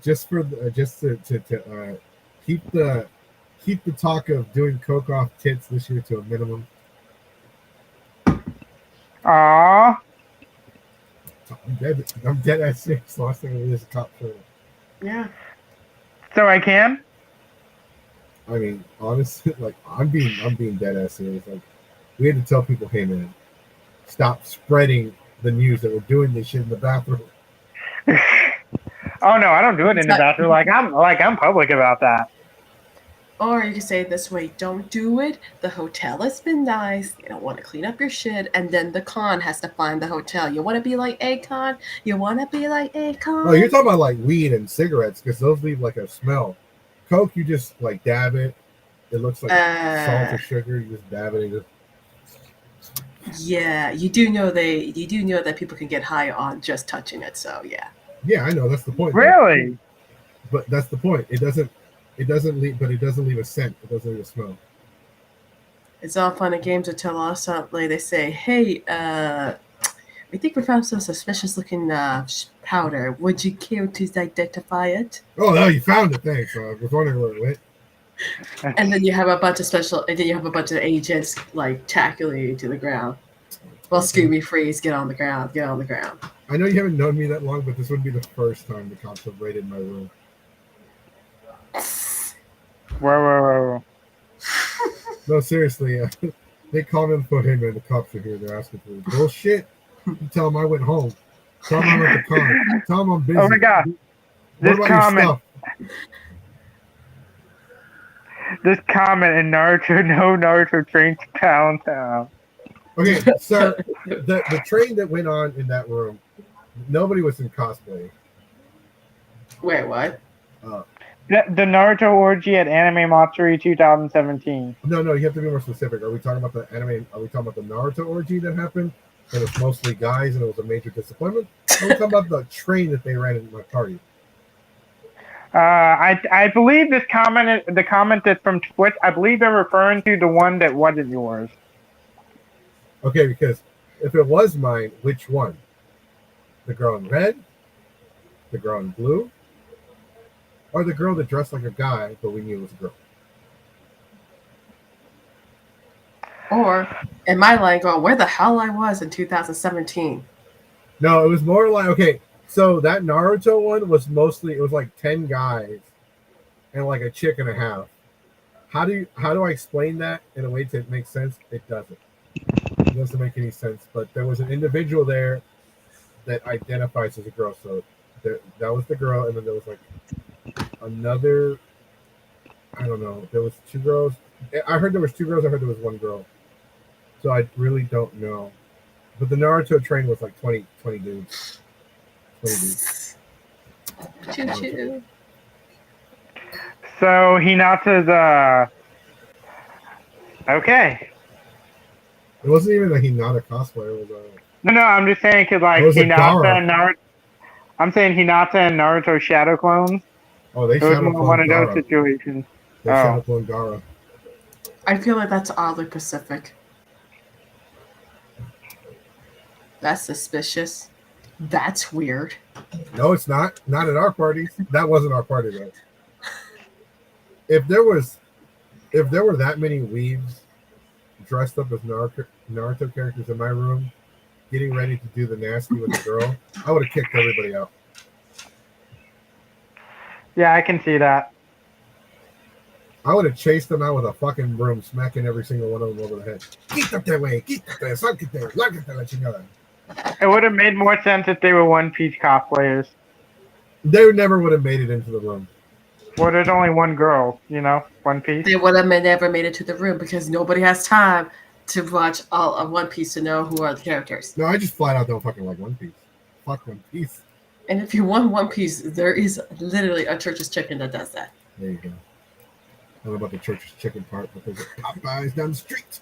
just to keep the talk of doing coke off tits this year to a minimum. Aww. I'm dead ass serious. Last thing I did is a cop photo. Yeah. So I can? I mean, honestly, like I'm being dead ass serious. Like we had to tell people, hey man, stop spreading the news that we're doing this shit in the bathroom. Oh no, I don't do it in the bathroom. I'm public about that. Or you can say it this way, don't do it. The hotel has been nice. You don't want to clean up your shit. And then the con has to find the hotel. You want to be like Akon? You want to be like Akon? Oh, you're talking about like weed and cigarettes because those leave like a smell. Coke, you just like dab it. It looks like salt or sugar. You just dab it and just. Yeah, you do know that people can get high on just touching it. So yeah. Yeah, I know that's the point. Really? But that's the point. It doesn't leave a scent. It doesn't leave a smell. It's all fun and games until all suddenly they say, "Hey, we think we found some suspicious looking powder. Would you care to identify it?" Oh no, you found it. Thanks. I was wondering where it went. And then you have a bunch of agents like tackling you to the ground. Well, Scooby Freeze, get on the ground. I know you haven't known me that long, but this would be the first time the cops have raided my room. Whoa. No, seriously. They call in for him and the cops are here. They're asking for bullshit. You tell them I went home. Tell them I'm at the con. Tell them I'm busy. Oh my God. What about your stuff? This comment in Naruto, no Naruto train to Pound Town. Okay, so the train that went on in that room, nobody was in cosplay. Wait, what? The Naruto orgy at Anime Matsuri 2017. No, you have to be more specific. Are we talking about the anime? Are we talking about the Naruto orgy that happened? And it's mostly guys and it was a major disappointment? Or are we talking about the train that they ran in my party? I believe the comment that's from Twitch, I believe they're referring to the one that wasn't yours. Okay, because if it was mine, which one? The girl in red? The girl in blue? Or the girl that dressed like a guy, but we knew it was a girl? Or am I like, oh, where the hell I was in 2017? No, it was more like, okay, so that Naruto one was mostly, it was like 10 guys and like a chick and a half. How do I explain that in a way to make sense? It doesn't. It doesn't make any sense. But there was an individual there that identifies as a girl. So that was the girl, and then there was like another, I don't know. There was two girls. I heard there was two girls. I heard there was one girl. So I really don't know. But the Naruto train was like 20 dudes. 20 dudes. Choo-choo. So Hinata's okay. It wasn't even a Hinata cosplayer. It was a... No, I'm just saying because like Hinata and Naruto. I'm saying Hinata and Naruto shadow clones. Oh, they It was shadow one clone of those Gara. situations. They Oh. shadow clone Gara. I feel like that's oddly Pacific. That's suspicious. That's weird. No, it's not. Not at our parties. That wasn't our party though. If there were that many weaves dressed up as Naruto characters in my room, getting ready to do the nasty with the girl, I would have kicked everybody out. Yeah, I can see that. I would have chased them out with a fucking broom, smacking every single one of them over the head. Quítate, güey, quítate, sáquete, lárgate la chingada. It would have made more sense if they were One Piece cosplayers. They never would have made it into the room. Well, there's only one girl, One Piece. They would have never made it to the room because nobody has time to watch all of One Piece to know who are the characters. No, I just flat out don't fucking like One Piece. Fuck One Piece. And if you want One Piece, there is literally a Church's Chicken that does that. There you go. I don't know about the Church's Chicken part, but there's a Popeyes down the street.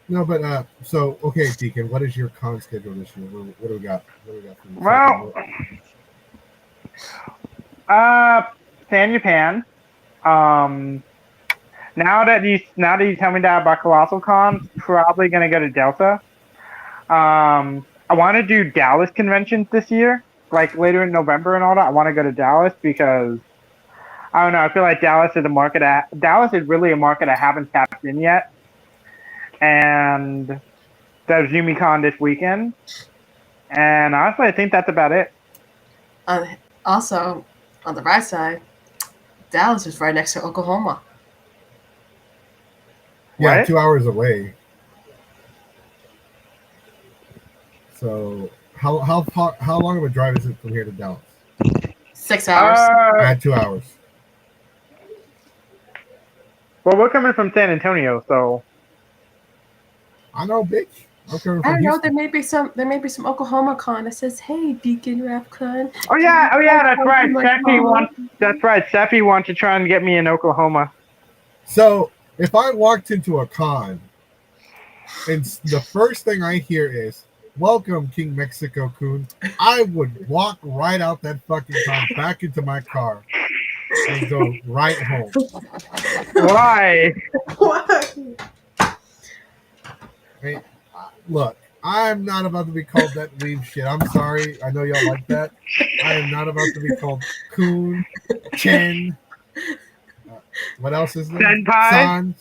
No, but so okay, Deacon, what is your con schedule this year? What do we got? What do we got for you? Well, San Japan. Now that you tell me that about Colossal Con, probably gonna go to Delta. I want to do Dallas conventions this year, like later in November and all that. I want to go to Dallas because I don't know. I feel like Dallas is really a market I haven't tapped in yet. And there's YumiCon this weekend. And honestly, I think that's about it. Also, on the right side, Dallas is right next to Oklahoma. Yeah, What? 2 hours away. So how long of a drive is it from here to Dallas? 6 hours. I had 2 hours. Well, we're coming from San Antonio, so I know, bitch. I'm coming I from don't know. Houston. There may be some Oklahoma con that says, "Hey, Deacon Rapcon." Oh yeah, that's right. Oklahoma. Steffi wants to try and get me in Oklahoma. So if I walked into a con and the first thing I hear is "Welcome, King Mexico Coon," I would walk right out that fucking con, back into my car, and go right home. Why? What? Hey, look, I'm not about to be called that weave shit. I'm sorry. I know y'all like that. I am not about to be called Coon, Chen. What else is there? Senpai?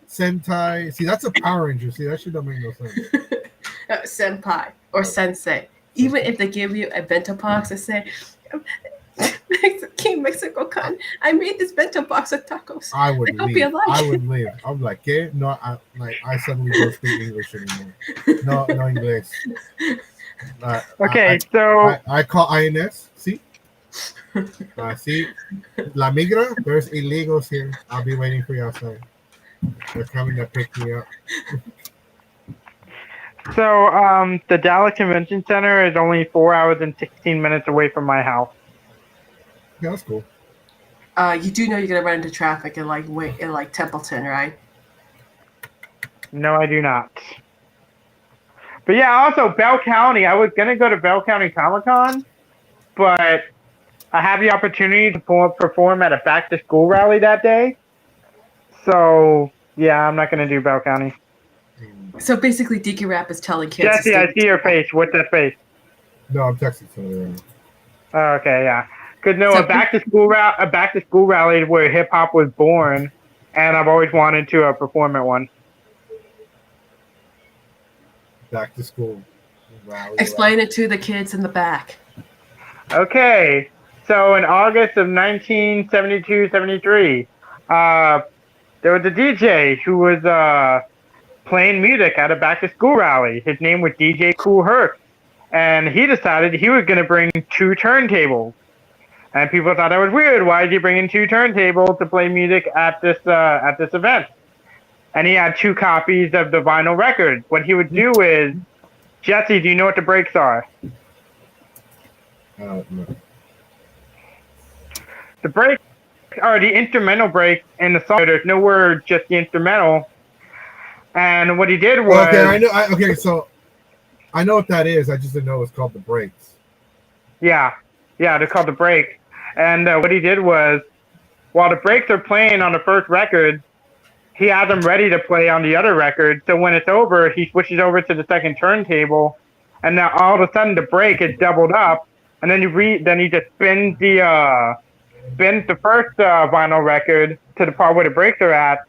Sentai. See, that's a Power Ranger. See, that shit don't make no sense. Senpai or sensei. Even if they give you a bento box and say, "King Mexico Con, I made this bento box of tacos." I would I hope leave. you like I it. would leave. I'm like, ¿qué? No, I suddenly don't speak English anymore. No English. Okay, so I call INS. See? See? La Migra, there's illegals here. I'll be waiting for you outside. They're coming to pick me up. the Dallas Convention Center is only 4 hours and 16 minutes away from my house. Yeah, that's cool. You do know you're gonna run into traffic in like Templeton, right? No, I do not. But yeah, also Bell County. I was gonna go to Bell County Comic-Con, but I have the opportunity to perform at a back-to-school rally that day. So yeah, I'm not gonna do Bell County. So basically, Deacon Rap is telling kids. Jesse, I see your face. What's that face? No, I'm texting somebody right now. Oh, okay, yeah. Because So- a back-to-school rally where hip hop was born, and I've always wanted to perform at one. Back to school. Rally. Explain it to the kids in the back. Okay, so in August of 1972-73, there was a DJ who was playing music at a back-to-school rally. His name was DJ Kool Herc, and he decided he was going to bring 2 turntables. And people thought that was weird. Why is he bringing 2 turntables to play music at this event? And he had 2 copies of the vinyl record. What he would do is, Jesse, do you know what the breaks are? No. The breaks are the instrumental breaks in the song. There's no word, just the instrumental. And what he did was... Okay, I know. So I know what that is. I just didn't know it was called the breaks. Yeah. Yeah, they're called the breaks. And what he did was, while the breaks are playing on the first record, he has them ready to play on the other record. So when it's over, he switches over to the second turntable, and now all of a sudden the break is doubled up, and then he just spins the first vinyl record to the part where the breaks are at,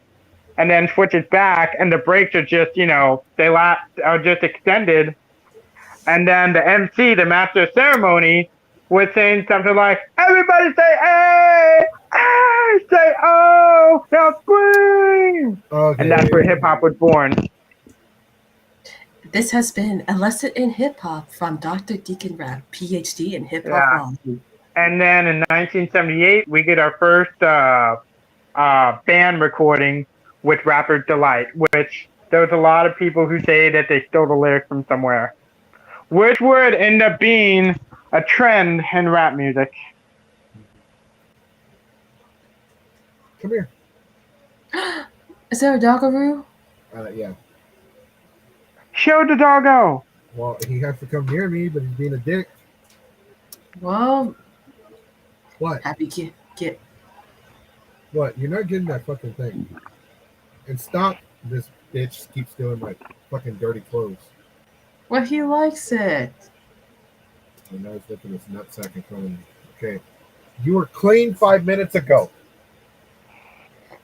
and then switches back, and the breaks are just are just extended, and then the MC, the master of ceremony, was saying something like, "Everybody say hey, hey, say oh, now scream," Okay. and that's where hip hop was born. This has been a lesson in hip hop from Dr. Deacon Rap, PhD in hip hop. Yeah. And then in 1978, we get our first band recording with Rapper's Delight, which there's a lot of people who say that they stole the lyrics from somewhere, which would end up being a trend in rap music. Come here. Is there a doggaroo? Yeah. Show the doggo. Well, he has to come near me, but he's being a dick. Well, What? happy get. What? You're not getting that fucking thing. And stop. This bitch keeps doing my fucking dirty clothes. Well, he likes it. And now he's looking at his nutsack in front of me. Okay. You were clean 5 minutes ago.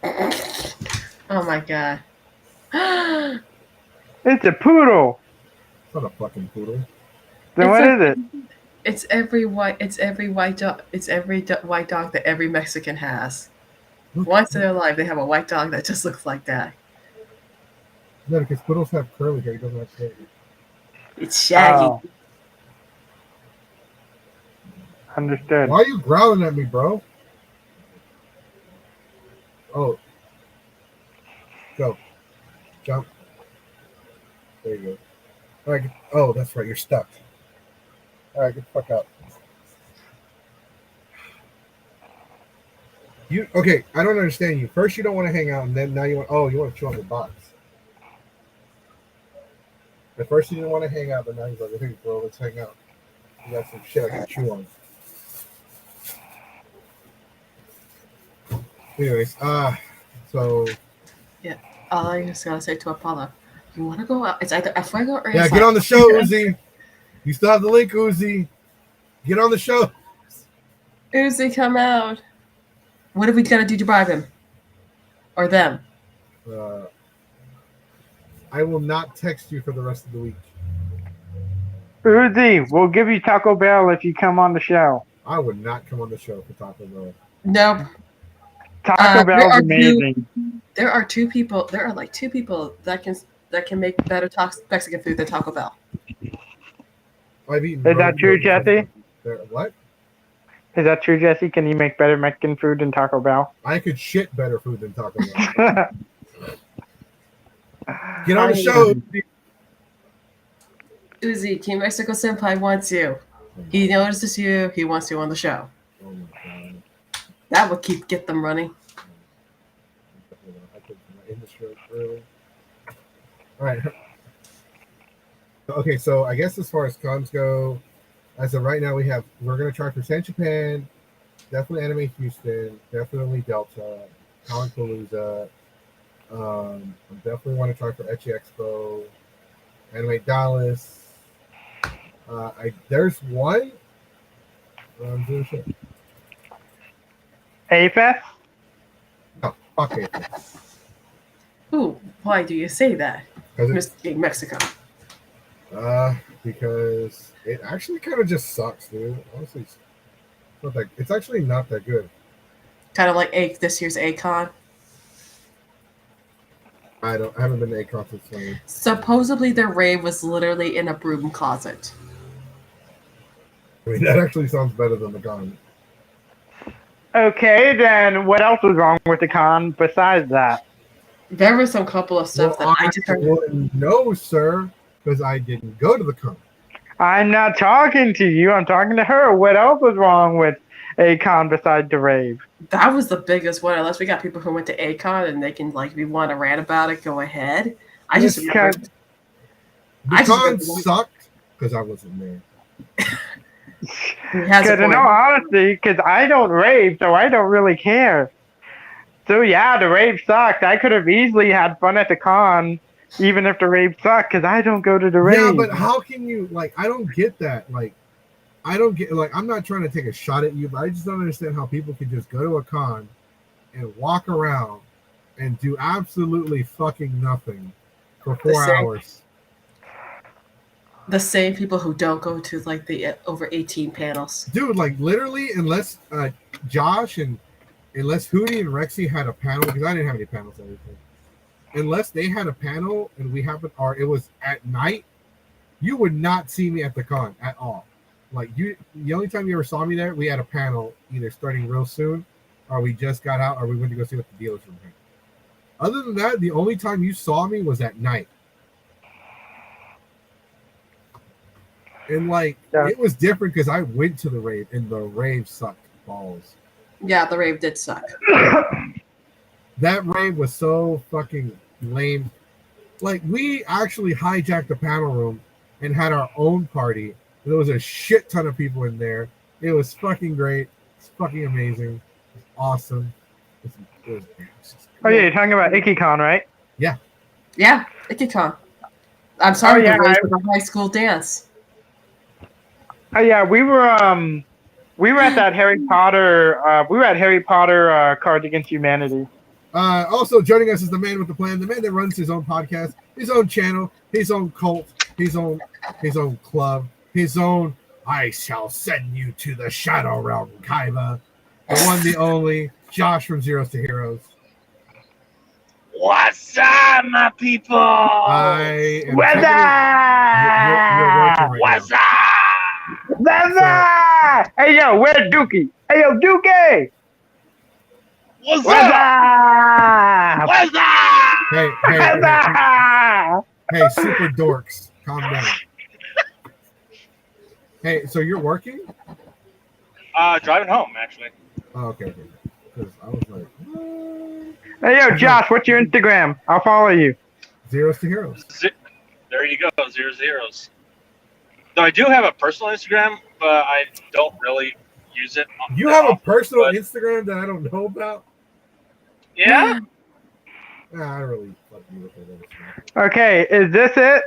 Oh my god. It's a poodle. It's not a fucking poodle. Then what is it? It's every white dog. It's every white dog that every Mexican has. Once in their life, they have a white dog that just looks like that. No, because poodles have curly hair. He doesn't have curly hair. It's shaggy. Oh. Understood. Why are you growling at me, bro? Oh. Go. Jump. There you go. All right. Oh, that's right. You're stuck. All right. Get the fuck out. Okay? I don't understand you. First, you don't want to hang out, and then now you want. Oh, you want to chew on the box. At first, you didn't want to hang out, but now he's like, "Hey, bro, let's hang out. You got some shit I can chew on." Anyways, so Yeah. All I just gotta say to Apollo, you want to go out? It's either a fuego or yeah, get on the show, Uzi. You still have the link, Uzi. Get on the show. Uzi, come out. What are we gonna do to bribe him? Or them? I will not text you for the rest of the week. Uzi, we'll give you Taco Bell if you come on the show. I would not come on the show for Taco Bell. Nope. Taco Bell is amazing. There are like two people that can make better Mexican food than Taco Bell. I've eaten. Is that true, Jesse? What? Is that true, Jesse? Can you make better Mexican food than Taco Bell? I could shit better food than Taco Bell. Get on the show. Uzi, King Mexico Senpai wants you. He notices you. He wants you on the show. Oh my god. That would get them running. I put my industry early. All right. Okay, so I guess as far as cons go, as of right now, we're gonna try for San Japan, definitely Anime Houston, definitely Delta, PALOOZA. I definitely want to try for Ecchi Expo, Anime Dallas. There's one. I'm doing shit. A-Fest? No, fuck A-Fest. Ooh, why do you say that, Mr. King Mexico? Because it actually kind of just sucks, dude. Honestly, it's actually not that good. Kind of like this year's A-Con. I haven't been to A-Con since 20. Supposedly their rave was literally in a broom closet. I mean, that actually sounds better than the con. Okay, then what else was wrong with the con besides that? There was some couple of stuff that I just heard. Wouldn't know, sir, because I didn't go to the con. I'm not talking to you. I'm talking to her. What else was wrong with A-Con besides the rave? That was the biggest one. Unless we got people who went to A-Con and they can, like, if you want to rant about it, go ahead. I just remember. The con sucked because I wasn't there. He has a Because in point. all honesty, because I don't rave, so I don't really care. So yeah, the rave sucked. I could have easily had fun at the con, even if the rave sucked, because I don't go to the Yeah, rave. but how can you like? I don't get that. Like, I don't get like. I'm not trying to take a shot at you, but I just don't understand how people can just go to a con and walk around and do absolutely fucking nothing for The 4 same. hours. The same people who don't go to like the over 18 panels. Dude, like literally, unless Josh and unless Hootie and Rexy had a panel, because I didn't have any panels or anything. Unless they had a panel and we happened, or it was at night, you would not see me at the con at all. Like you, the only time you ever saw me there, we had a panel either starting real soon, or we just got out, or we went to go see what the dealers were doing. Other than that, the only time you saw me was at night. And like Yeah. it was different because I went to the rave and the rave sucked balls. Yeah, the rave did suck. That rave was so fucking lame. Like we actually hijacked the panel room and had our own party. There was a shit ton of people in there. It was fucking great. It's fucking amazing. It's awesome. It was just Oh yeah, you're talking about IkiCon, right? Yeah, IkiCon. I'm sorry, Oh, yeah, the rave was a high school dance. Oh yeah, we were at that Harry Potter. We were at Harry Potter Cards Against Humanity. Also joining us is the man with the plan, the man that runs his own podcast, his own channel, his own cult, his own club, his own I shall send you to the Shadow Realm, Kaiba. The one, the only, Josh from Zeros to Heroes. What's up, my people? I am What's you're working right What's now. up? That's up! Hey yo, where's Dookie? Hey yo, Dookie! What's What's up? up? What's up? Hey, What's up? hey, super dorks, calm down. Hey, so you're working? Driving home, actually. Oh, okay. Because I was like, what? Hey yo, Josh, what's your Instagram? I'll follow you. Zeros to Heroes. There you go, 0 zeros. No, I do have a personal Instagram, but I don't really use it. You have a often, personal but- Instagram that I don't know about? Yeah? Nah, I really fucking look at it. Okay, is this it?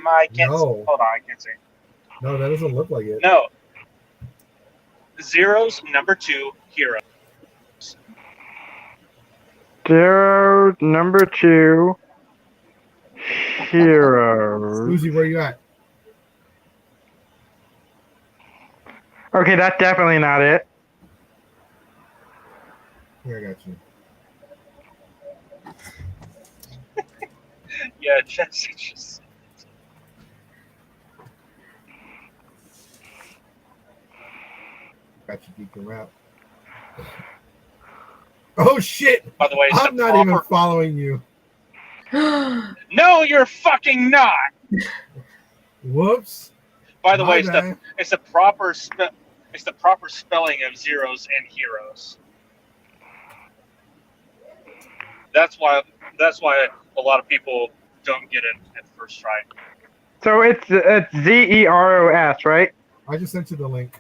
I can't No. see. Hold on, I can't see. No, that doesn't look like it. No. Zeros, number 2, hero. 0, number 2, hero. Uzi, where you at? Okay, that's definitely not it. Here, I got you. Yeah, just. Got you geeking out. Oh shit! By the way, it's I'm the not proper... even following you. No, you're fucking not. Whoops. By the My way, bad. it's the proper spelling of zeros and heroes. That's why a lot of people don't get it at first try. So it's Zeros, right? I just sent you the link.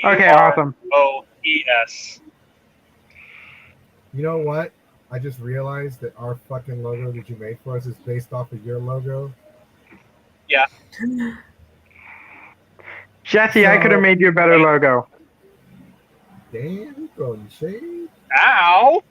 Okay, awesome. Zeros. You know what? I just realized that our fucking logo that you made for us is based off of your logo. Yeah. Jesse, I could have made you a better logo. Damn, you throwing shade. Ow!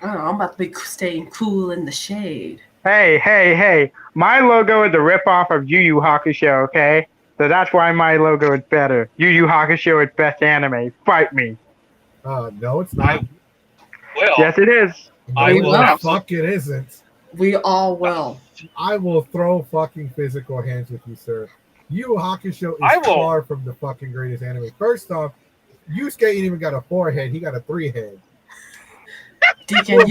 I don't know, I'm about to be staying cool in the shade. Hey. My logo is a ripoff of Yu Yu Hakusho, okay? So that's why my logo is better. Yu Yu Hakusho is best anime. Fight me. No, it's not. Well, Yes, it is. I No, will the absolutely- fuck it isn't. We all will. I will throw fucking physical hands with you, sir. Yu Yu Hakusho I is will. far from the fucking greatest anime. First off, Yusuke ain't even got a 4-head. He got a 3-head. Deacon,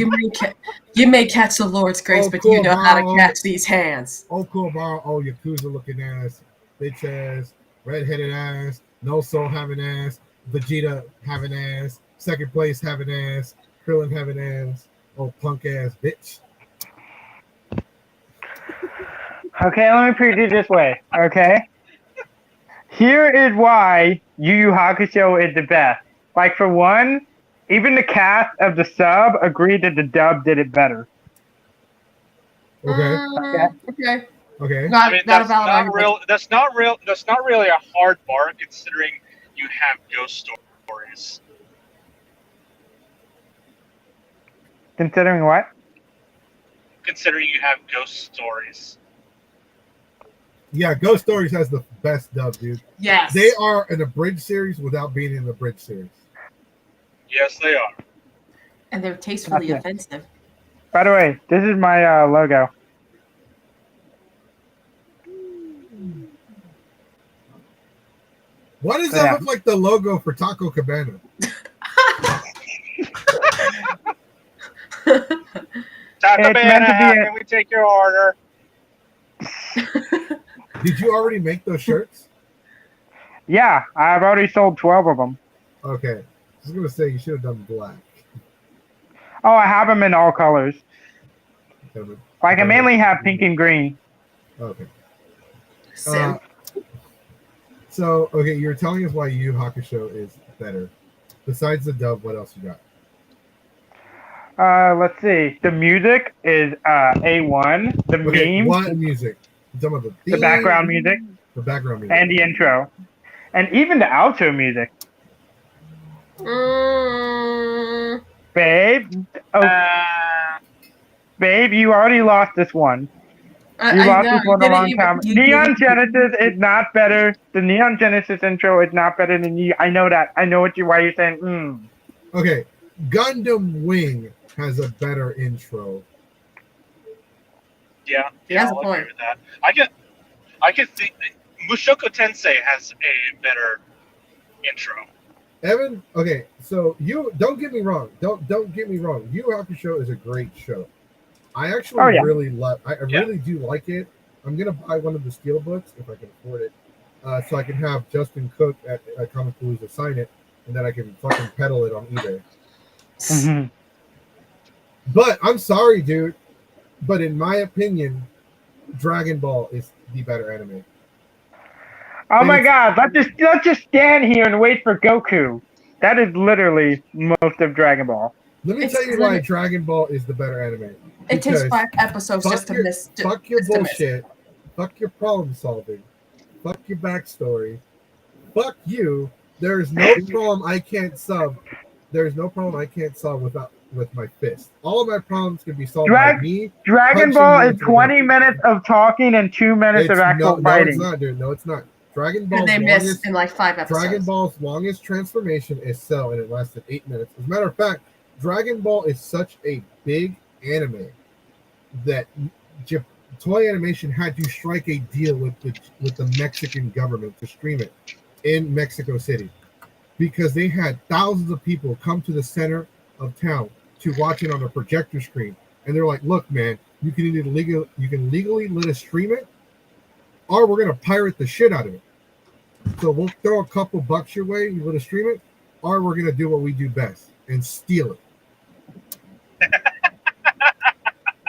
you may catch the Lord's grace, Oh, but cool, you know how to Mom. catch these hands. Oh, Kuwabara. Oh, Yakuza looking ass. Bitch ass. Redheaded ass. No Soul having ass. Vegeta having ass. Second place having ass. Krillin having ass. Oh, punk ass bitch. Okay, let me put it this way. Okay, here is why Yu Yu Hakusho is the best. Like for one, even the cast of the sub agreed that the dub did it better. Okay. Okay. Okay. Not, I mean, not a valid argument. That's not real. That's not really a hard bar considering you have ghost stories. Considering what? Considering you have ghost stories. Yeah, Ghost Stories has the best dub, dude. Yes. They are an abridged series without being an abridged series. Yes, they are. And they're tastefully Okay. offensive. By the way, this is my logo. Why does Yeah. that look like the logo for Taco Cabana? Taco It's Bell, meant to be can we take your order? Did you already make those shirts? Yeah, I've already sold 12 of them. Okay. I was gonna say you should have done black. Oh, I have them in all colors. Damn it. Like I mainly have pink and green. Okay. Sim. So okay, you're telling us why Yu Yu Hakusho is better. Besides the dub, what else you got? Let's see. The music is A1. The Okay, memes, what music? You're talking about the theme, background music, the background music, and the intro, and even the outro music. Mm, Babe, babe, you already lost this one. You I lost know. this one a long time. You Neon Genesis is not better. The Neon Genesis intro is not better than you. I know that. I know why you're saying. Okay, Gundam Wing has a better intro. Yeah, He has I'll a point. agree with that. I can think Mushoku Tensei has a better intro. Evan, okay, so you don't get me wrong. Don't get me wrong. Yu Yu Hakusho is a great show. I actually really love. I really do like it. I'm gonna buy one of the steel books if I can afford it, so I can have Justin Cook at Comic PALOOZA sign it, and then I can fucking peddle it on eBay. Mm-hmm. But I'm sorry, dude. But in my opinion, Dragon Ball is the better anime. Oh my God! Let's just stand here and wait for Goku. That is literally most of Dragon Ball. Let me It's tell you why Dragon Ball is the better anime. It takes Because 5 episodes just to miss. Fuck your just to miss. bullshit. Fuck your problem solving. Fuck your backstory. Fuck you. There's no problem I can't solve. There's no problem I can't solve with my fist. All of my problems can be solved by me. Dragon punching Ball you is into the 20 ground. minutes of talking and 2 minutes of actual No, fighting. it's not, dude. No, it's not. Dragon And Ball's they miss longest in like 5 episodes. Dragon Ball's longest transformation is Cell, and it lasted 8 minutes. As a matter of fact, Dragon Ball is such a big anime that Toei Animation had to strike a deal with the Mexican government to stream it in Mexico City because they had thousands of people come to the center of town to watch it on a projector screen, and they're like, "Look, man, you can either legally let us stream it, or we're gonna pirate the shit out of it. So we'll throw a couple bucks your way, you let us stream it, or we're gonna do what we do best and steal it."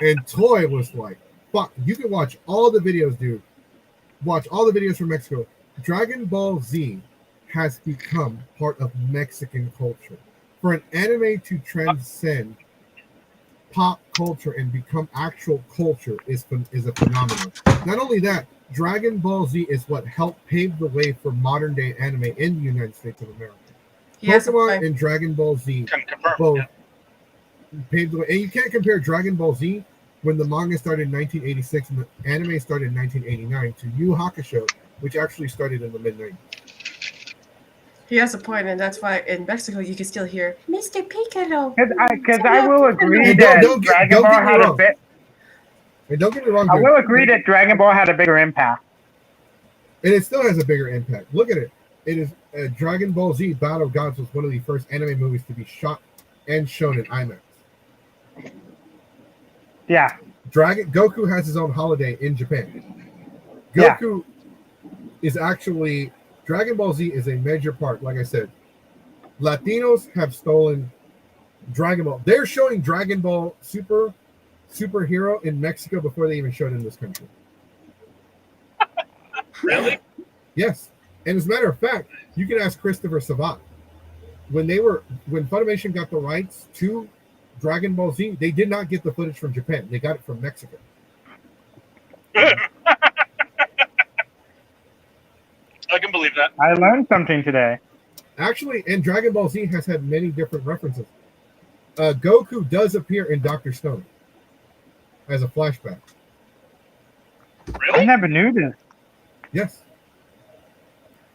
And Toy was like, fuck, you can watch all the videos, dude. Watch all the videos from Mexico. Dragon Ball Z has become part of Mexican culture. For an anime to transcend pop culture and become actual culture is a phenomenon. Not only that, Dragon Ball Z is what helped pave the way for modern day anime in the United States of America. Pokemon and Dragon Ball Z both paved the way. And you can't compare Dragon Ball Z when the manga started in 1986 and the anime started in 1989 to Yu Yu Hakusho, which actually started in the mid-90s. He has a point, and that's why in Mexico you can still hear Mr. Piccolo. Because I will agree that Dragon Ball had a bit. Don't get me wrong. I will agree that Dragon Ball had a bigger impact. And it still has a bigger impact. Look at it. It is Dragon Ball Z Battle of Gods was one of the first anime movies to be shot and shown in IMAX. Yeah. Goku has his own holiday in Japan. Goku is actually Dragon Ball Z is a major part. Like I said, Latinos have stolen Dragon Ball. They're showing Dragon Ball superhero in Mexico before they even showed it in this country. Really? Yes. And as a matter of fact, you can ask Christopher Savat. When Funimation got the rights to Dragon Ball Z, they did not get the footage from Japan. They got it from Mexico. I can believe that. I learned something today. Actually, and Dragon Ball Z has had many different references. Goku does appear in Dr. Stone as a flashback. I Really? never knew this. Yes.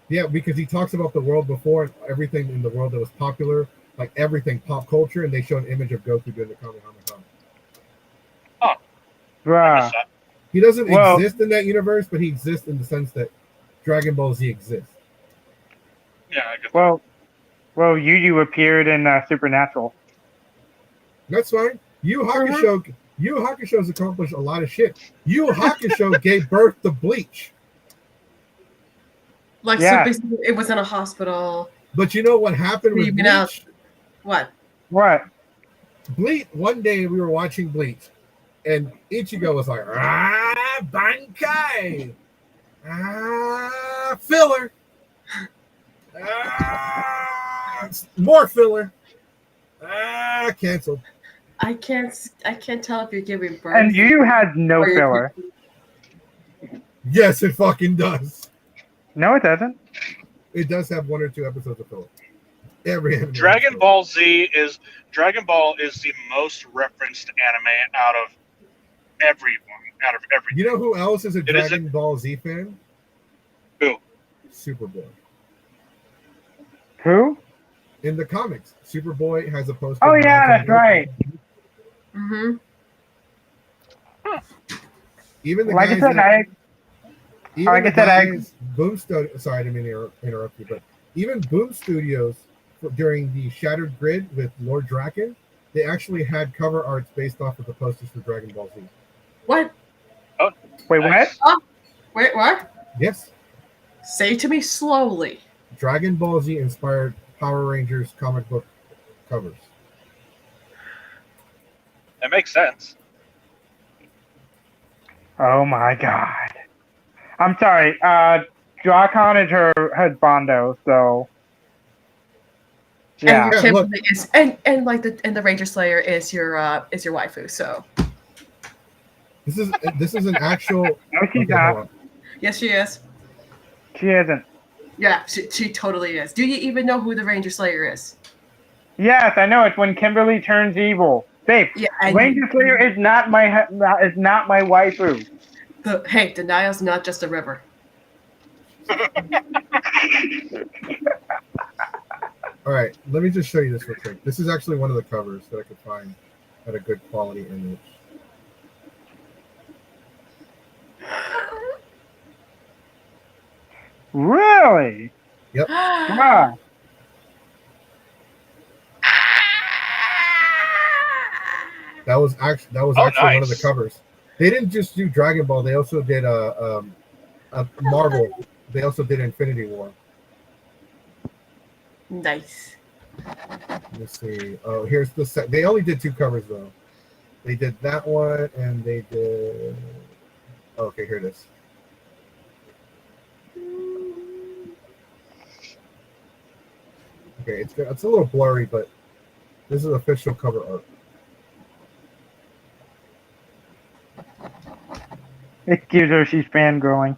Yeah, because he talks about the world before and everything in the world that was popular, like everything pop culture, and they show an image of Goku doing the Kamehameha. I Bruh. missed that. He doesn't Well- exist in that universe, but he exists in the sense that Dragon Ball Z exists. Yeah, I get that. Well, Yu appeared in Supernatural. That's fine. Yu Hakusho's accomplished a lot of shit. Yu Hakusho gave birth to Bleach. Like, Yeah. so basically, it was in a hospital. But you know what happened with Even out. Bleach? What? What? Bleach. One day we were watching Bleach, and Ichigo was like, "Ah, Bankai, ah, filler, ah, more filler, ah, canceled." I can't tell if you're giving birth. And Yu has no or you're- filler. Yes, it fucking does. No, it doesn't. It does have 1 or 2 episodes of filler. Every anime Dragon episode. Ball is the most referenced anime out of everyone. You know who else is a is Dragon Ball Z fan? Who? Superboy. Who? In the comics, Superboy has a poster. Oh yeah, that's right. Mm-hmm. Even the Like I guys said, that, even like the I said, guys, Boom Studio. Sorry, I didn't mean to interrupt you, but even Boom Studios during the Shattered Grid with Lord Draken, they actually had cover arts based off of the posters for Dragon Ball Z. What? Wait, Nice. what? Wait, what? Yes, Say to me slowly. Dragon Ball Z inspired Power Rangers comic book covers. That makes sense. Oh my god. I'm sorry. Drawcon is her Bondo, so yeah. And Yeah, Kimberly is and like the Ranger Slayer is your waifu. So This is an actual. No, she's Okay, not. hold on. yes, she is. She isn't. Yeah, she totally is. Do you even know who the Ranger Slayer is? Yes, I know. It's when Kimberly turns evil. Babe, Yeah, and Ranger Slayer is not my waifu. hey, the Nile's not just a river. All right, let me just show you this real quick. This is actually one of the covers that I could find at a good quality image. Really? Wow. That was actually one of the nice. covers. They didn't just do Dragon Ball. They also did a Marvel. They also did Infinity War. Nice. Let me see. Oh, here's the set. They only did 2 covers though. They did that one, and they did. Okay, here it is. Okay, it's a little blurry, but this is official cover art. Excuse her, she's fangirling.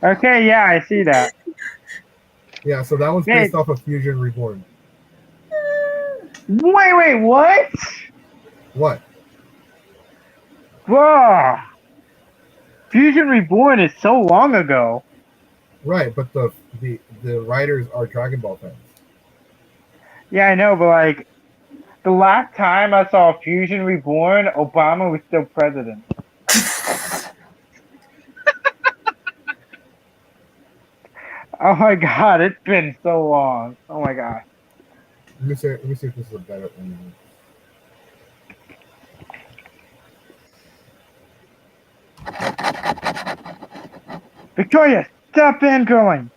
Okay, yeah, I see that. Yeah, so that one's Hey. based off of Fusion Reborn. Wait, what? What? Whoa. Fusion Reborn is so long ago. Right, but the writers are Dragon Ball fans. Yeah, I know, but like, the last time I saw Fusion Reborn, Obama was still president. Oh my god, it's been so long. Oh my god. Let me see if this is a better one. Victoria, stop fangirling.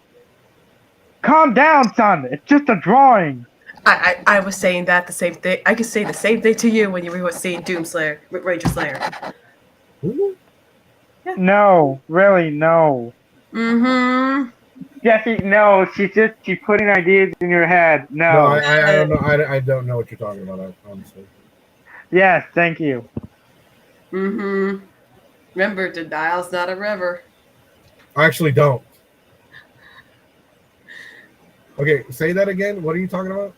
Calm down, son. It's just a drawing. I was saying that the same thing. I could say the same thing to you when you were seeing Doomslayer, Ranger Slayer. Ooh. No, really, no. Mm-hmm. Jesse, no. She's putting ideas in your head. No, No. I don't know. I don't know what you're talking about, honestly. Yes, thank you. Mm-hmm. Remember, the Nile's not a river. I actually don't. Okay, say that again. What are you talking about?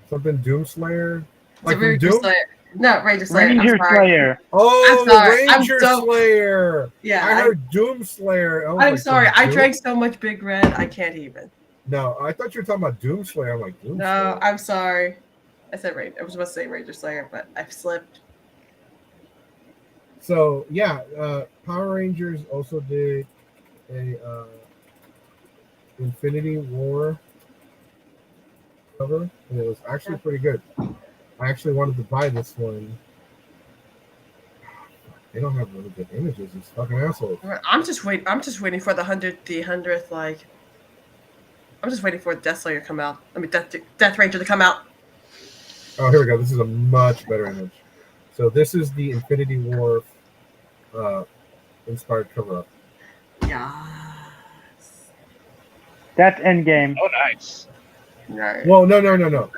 Something Doomslayer? Like from Ranger Doom? Slayer. No, Ranger Slayer. Ranger I'm sorry. Slayer. Oh, I'm sorry. the Ranger Slayer. Yeah, I heard Doomslayer. I'm sorry. I drank so much Big Red, I can't even. No, I thought you were talking about Doomslayer. I'm like, Doomslayer? No, I'm sorry. I said Ranger. I was supposed to say Ranger Slayer, but I slipped. So, yeah, Power Rangers also did a Infinity War cover, and it was actually pretty good. I actually wanted to buy this one. They don't have really good images. These fucking assholes. I'm just waiting for the 100th. Like, I'm just waiting for Death Slayer to come out. I mean, Death Ranger to come out. Oh, here we go. This is a much better image. So this is the Infinity War inspired cover up. Yes. That's Endgame. Oh, nice. Right. Well, no.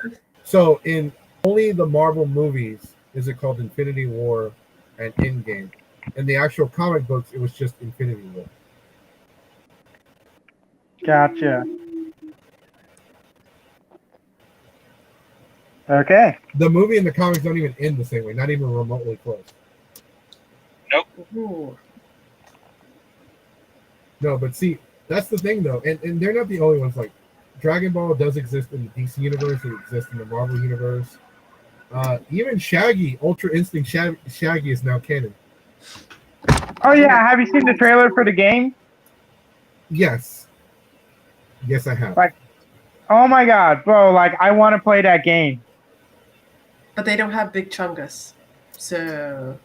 So in only the Marvel movies is it called Infinity War and Endgame. In the actual comic books, it was just Infinity War. Gotcha. Okay. The movie and the comics don't even end the same way, not even remotely close. Ooh. No, but see, that's the thing though, and they're not the only ones. Like Dragon Ball does exist in the DC universe, it exists in the Marvel universe. Even Shaggy, Ultra Instinct Shaggy is now canon. Oh yeah, have you seen the trailer for the game? Yes, I have. Like, oh my god, bro! Like, I want to play that game. But they don't have Big Chungus, so.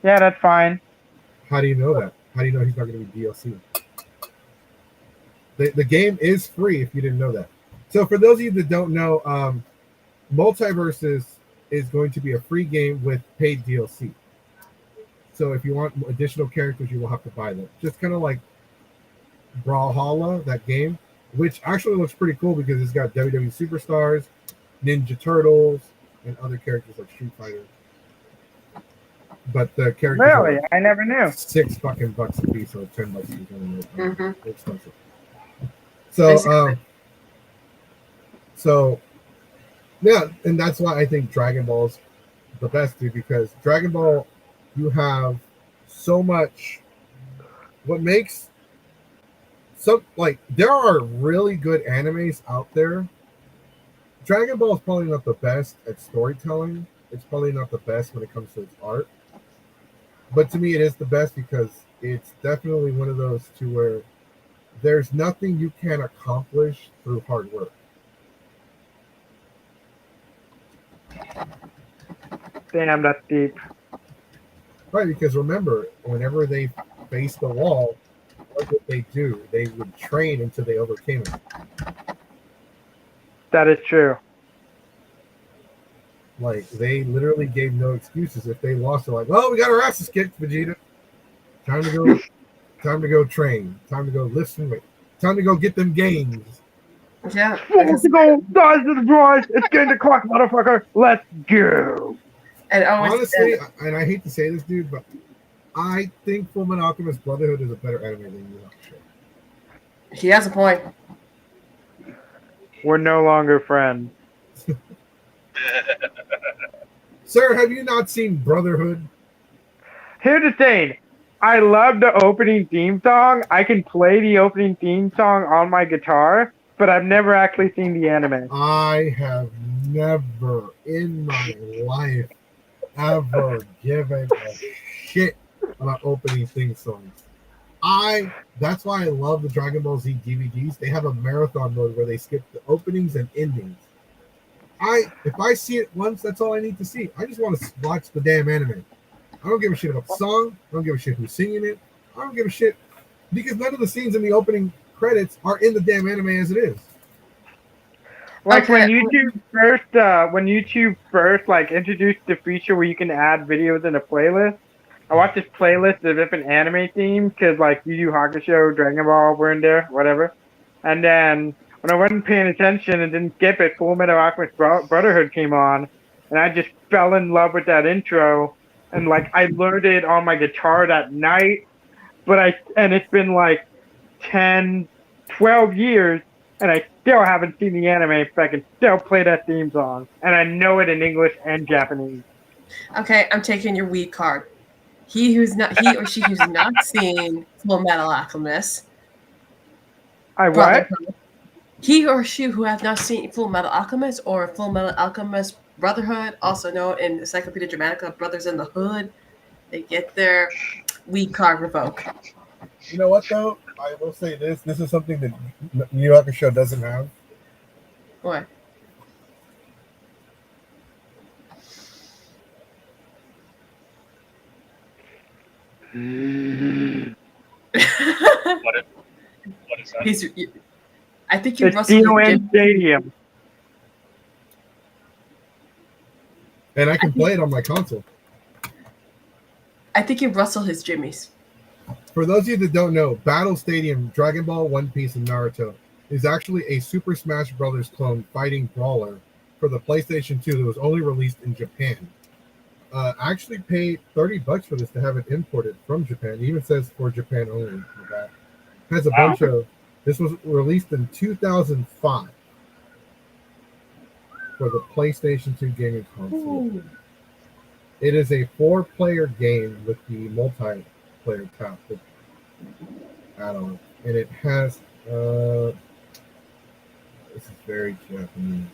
Yeah, that's fine. How do you know that? How do you know he's not going to be DLC? The game is free if you didn't know that. So for those of you that don't know, Multiverses is going to be a free game with paid DLC. So if you want additional characters, you will have to buy them. Just kind of like Brawlhalla, that game, which actually looks pretty cool because it's got WWE Superstars, Ninja Turtles, and other characters like Street Fighter. But the characters Really? are I never knew. $6 a piece, or $10 a piece. Mm-hmm. Expensive. So yeah, and that's why I think Dragon Ball's the best, dude, because Dragon Ball, you have so much. What makes some, like, there are really good animes out there. Dragon Ball is probably not the best at storytelling. It's probably not the best when it comes to its art. But to me, it is the best because it's definitely one of those two where there's nothing you can accomplish through hard work. Damn, that's deep. Right, because remember, whenever they faced the wall, what would they do? They would train until they overcame it. That is true. Like, they literally gave no excuses. If they lost, they're like, well, we got our asses kicked, Vegeta. Time to go train. Time to go lift some weight. Time to go get them gains. Yeah. Let's go, size of the prize. It's getting the clock, motherfucker. Let's go. And honestly, and I hate to say this, dude, but I think Fullmetal Alchemist Brotherhood is a better anime than Yu Hakusho. He has a point. We're no longer friends. Sir, have you not seen Brotherhood? Here's the thing. I love the opening theme song. I can play the opening theme song on my guitar, but I've never actually seen the anime. I have never in my life ever given a shit about opening theme songs. That's why I love the Dragon Ball Z DVDs. They have a marathon mode where they skip the openings and endings. If I see it once, that's all I need to see. I just want to watch the damn anime. I don't give a shit about the song. I don't give a shit who's singing it. I don't give a shit because none of the scenes in the opening credits are in the damn anime as it is. Like Okay. when YouTube first like introduced the feature where you can add videos in a playlist. I watched this playlist of different anime themes because like Yu Yu Hakusho, Dragon Ball were in there, whatever. And then when I wasn't paying attention and didn't skip it, Full Metal Alchemist Brotherhood came on, and I just fell in love with that intro. And like I learned it on my guitar that night, and it's been like 10, 12 years, and I still haven't seen the anime, but I can still play that theme song, and I know it in English and Japanese. Okay, I'm taking your weed card. He or she who's not seen Full Metal Alchemist. I what? Brotherhood. He or she who have not seen Full Metal Alchemist or Full Metal Alchemist Brotherhood, also known in Encyclopedia Dramatica Brothers in the Hood, they get their weed card revoked. You know what though? I will say this. This is something that Yu Yu Hakusho doesn't have. What? What is that? I think you It's rustled DON Stadium. And I can play it on my console. I think you rustled his jimmies. For those of you that don't know, Battle Stadium, Dragon Ball, One Piece, and Naruto is actually a Super Smash Bros. Clone fighting brawler for the PlayStation 2 that was only released in Japan. I actually paid $30 for this to have it imported from Japan. It even says for Japan only. It has a bunch of. This was released in 2005 for the PlayStation 2 gaming console. Ooh. It is a 4-player game with the multiplayer tab add-on, and it has. This is very Japanese.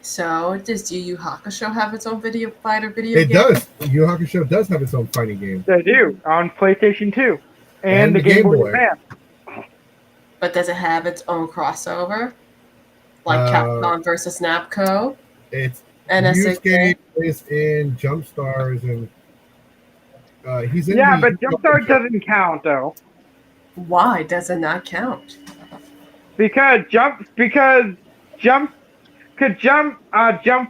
So, does Yu Yu Hakusho have its own video game? It does. Yu Yu Hakusho does have its own fighting game. They do on PlayStation 2 and the Game Boy Advance. But does it have its own crossover? Like Capcom versus Namco? It's NSX. is in Jump Stars, and he's in. Yeah, but Jump Stars doesn't count though. Why does it not count? Because Jump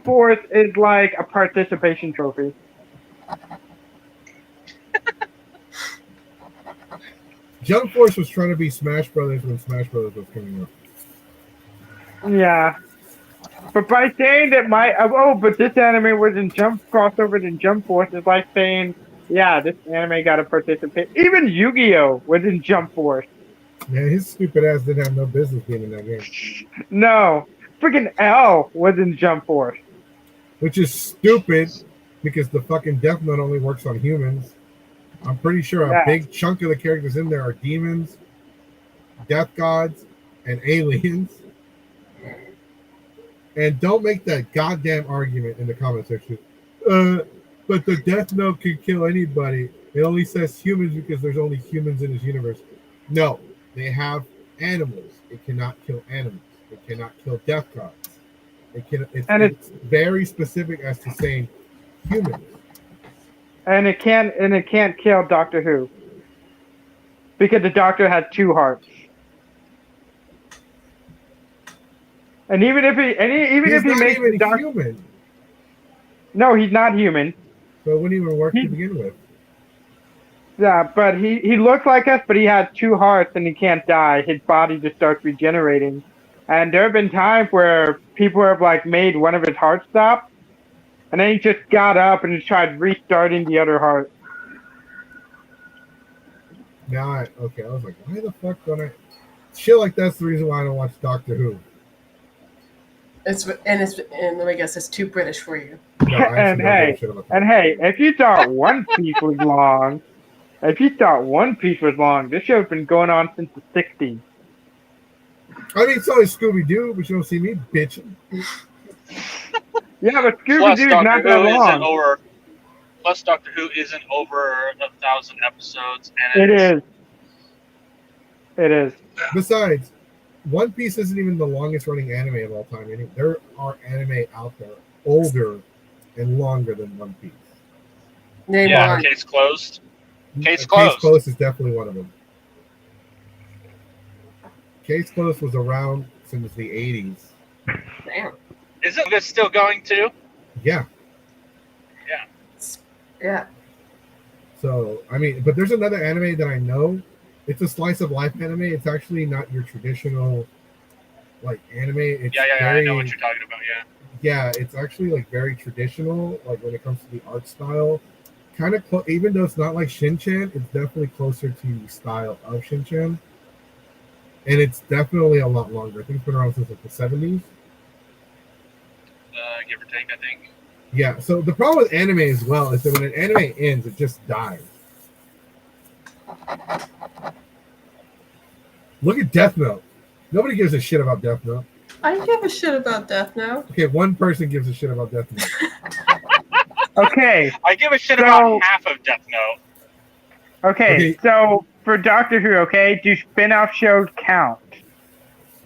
Force is like a participation trophy. Jump Force was trying to be Smash Brothers when Smash Brothers was coming up. Yeah. But by saying that but this anime was in crossover in Jump Force is like saying, yeah, this anime got to participate. Even Yu-Gi-Oh! Was in Jump Force. Man, his stupid ass didn't have no business being in that game. No. Freaking L was in Jump Force. Which is stupid because the fucking Death Note only works on humans. I'm pretty sure a big chunk of the characters in there are demons, death gods, and aliens. And don't make that goddamn argument in the comment section. But the Death Note can kill anybody. It only says humans because there's only humans in this universe. No, they have animals. It cannot kill animals. It cannot kill death gods. It's very specific as to saying humans. And it can't kill Doctor Who. Because the Doctor had 2 hearts. And even if he makes the Doctor human. No, he's not human. So it wouldn't even work to begin with. Yeah, but he looks like us, but he has 2 hearts and he can't die. His body just starts regenerating. And there have been times where people have like made one of his hearts stop, and then he just got up and just tried restarting the other heart. I was like, why the fuck don't I? Shit like that's the reason why I don't watch Doctor Who. And I guess it's too British for you. No, and hey, if you thought One Piece was long, this show's been going on since the 60s. I mean, so is Scooby-Doo, but you don't see me bitching. Yeah, but Scooby-Doo's not that long. Plus, Doctor Who isn't over 1,000 episodes. And It is. Besides, One Piece isn't even the longest running anime of all time. There are anime out there older and longer than One Piece. Case closed. Case Case closed is definitely one of them. Case Close was around since the 80s. Damn. Is it still going too? Yeah. Yeah. So, I mean, but there's another anime that I know. It's a slice of life anime. It's actually not your traditional, like, anime. It's Yeah, very, I know what you're talking about, yeah. Yeah, it's actually, like, very traditional, like, when it comes to the art style. Kind of, even though it's not like Shin-Chan, it's definitely closer to the style of Shin-Chan. And it's definitely a lot longer. I think it's been around since, like, the 70s. Give or take, I think. Yeah, so the problem with anime as well is that when an anime ends, it just dies. Look at Death Note. Nobody gives a shit about Death Note. I give a shit about Death Note. Okay, one person gives a shit about Death Note. Okay. I give a shit about half of Death Note. Okay, so for Doctor Who, okay, do spin-off shows count?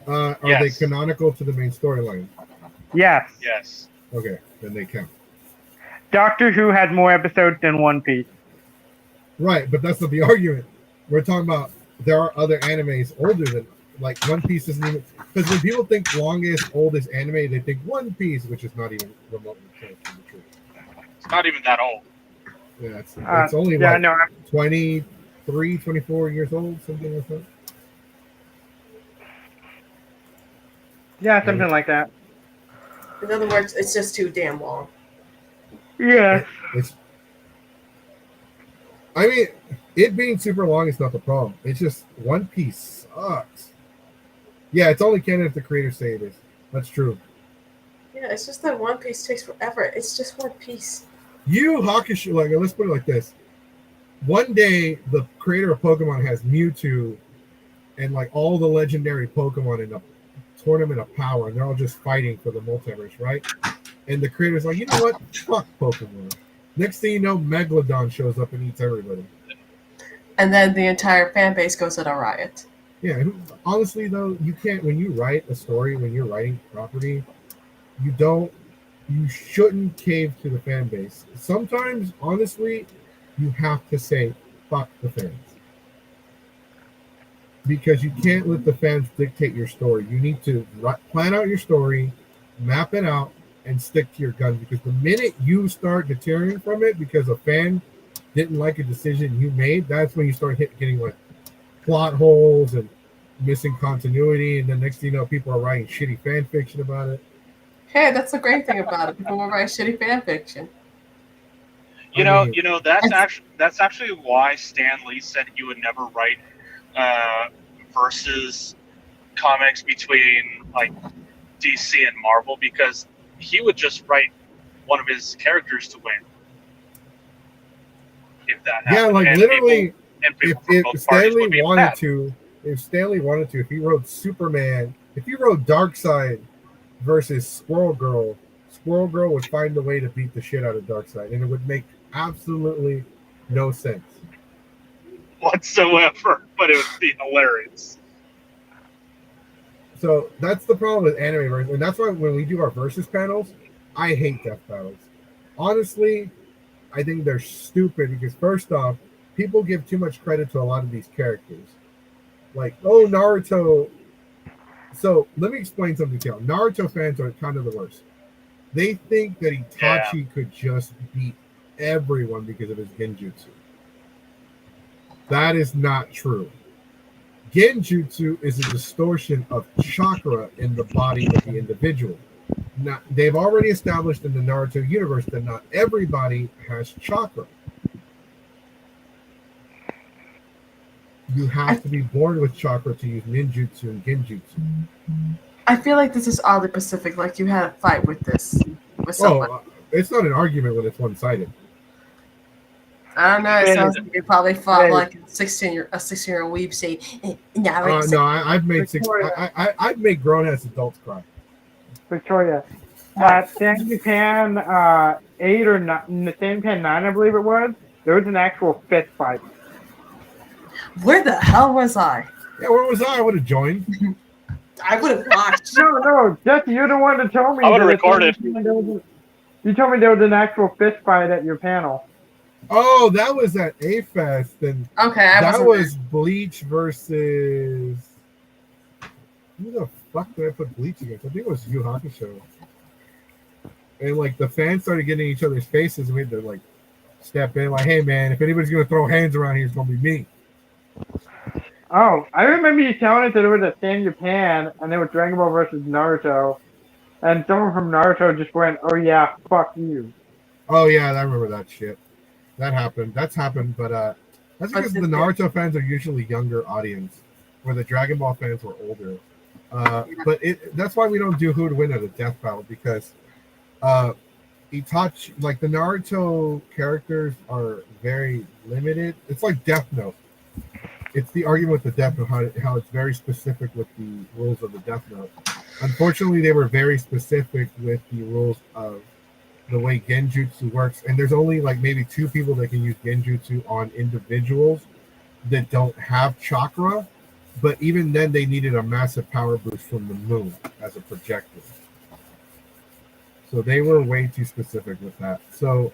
Are they canonical to the main storyline? Yes. Yes. Okay, then they count. Doctor Who had more episodes than One Piece. Right, but that's not the argument. We're talking about there are other animes older than, like, One Piece isn't even, because when people think longest, oldest anime, they think One Piece, which is not even remotely close to the truth. It's not even that old. Yeah, it's only like 23, 24 years old, something like that. Yeah, something like that. In other words, it's just too damn long. Yeah. I mean, it being super long is not the problem. It's just One Piece sucks. Yeah, it's only canon if the creators say it is. That's true. Yeah, it's just that One Piece takes forever. It's just One Piece. Yu Hakusho, like, let's put it like this. One day, the creator of Pokemon has Mewtwo and, like, all the legendary Pokemon in a tournament of power, and they're all just fighting for the multiverse, right? And the creator's like, you know what? Fuck Pokemon. Next thing you know, Megalodon shows up and eats everybody. And then the entire fan base goes at a riot. Yeah, honestly, though, you can't, when you write a story, when you're writing property, you shouldn't cave to the fan base. Sometimes, honestly, you have to say, fuck the fans. Because you can't let the fans dictate your story. You need to plan out your story, map it out, and stick to your guns. Because the minute you start deterring from it because a fan didn't like a decision you made, that's when you start getting, like, plot holes and missing continuity. And then next thing you know, people are writing shitty fan fiction about it. Hey, that's the great thing about it. People will write shitty fan fiction. You know, that's actually why Stan Lee said he would never write versus comics between, like, DC and Marvel, because he would just write one of his characters to win. If that happened. Yeah, like, and literally, people if Stanley wanted to, if he wrote Superman, if he wrote Darkseid versus Squirrel Girl would find a way to beat the shit out of Darkseid, and it would make absolutely no sense whatsoever, but it would be hilarious. So that's the problem with anime versions, and that's why when we do our versus panels, I hate death battles. Honestly, I think they're stupid because, first off, people give too much credit to a lot of these characters. Like, oh, Naruto. So let me explain something to you. Naruto fans are kind of the worst. They think that Itachi could just beat everyone because of his genjutsu. That is not true. Genjutsu is a distortion of chakra in the body of the individual. Now, they've already established in the Naruto universe that not everybody has chakra. You have to be born with chakra to use ninjutsu and genjutsu. I feel like this is oddly Pacific. Like you had a fight with this with someone. Oh, it's not an argument when it's one-sided. I don't know. It sounds like you probably fought like a 16-year-old weeb saying, "No, I've made I've made grown-ass adults cry." Victoria, Sanjipan 8 or 9, Sanjipan 9, I believe it was. There was an actual fist fight. Where the hell was I? Yeah, where was I? I would have joined. I would have watched. No, Jesse, you're the one that told me. I would have recorded. You told me there was an actual fist fight at your panel. Oh, that was at A-Fest. And okay, that was Bleach versus who the fuck did I put Bleach against? I think it was Yu Hakusho. And like the fans started getting in each other's faces and we had to like step in, like, hey man, if anybody's gonna throw hands around here, it's gonna be me. Oh, I remember you telling us that it was a thing in Japan, and it was Dragon Ball versus Naruto, and someone from Naruto just went, "Oh yeah, fuck you." Oh yeah, I remember that shit. That happened. That's happened, but that's because the Naruto fans are usually younger audience, where the Dragon Ball fans were older. But that's why we don't do who would win at a death battle, because Itachi, like the Naruto characters are very limited. It's like Death Note. It's the argument with the Death Note, how it's very specific with the rules of the Death Note. Unfortunately, they were very specific with the rules of the way Genjutsu works, and there's only like maybe 2 people that can use Genjutsu on individuals that don't have chakra, but even then they needed a massive power boost from the moon as a projector. So they were way too specific with that. So,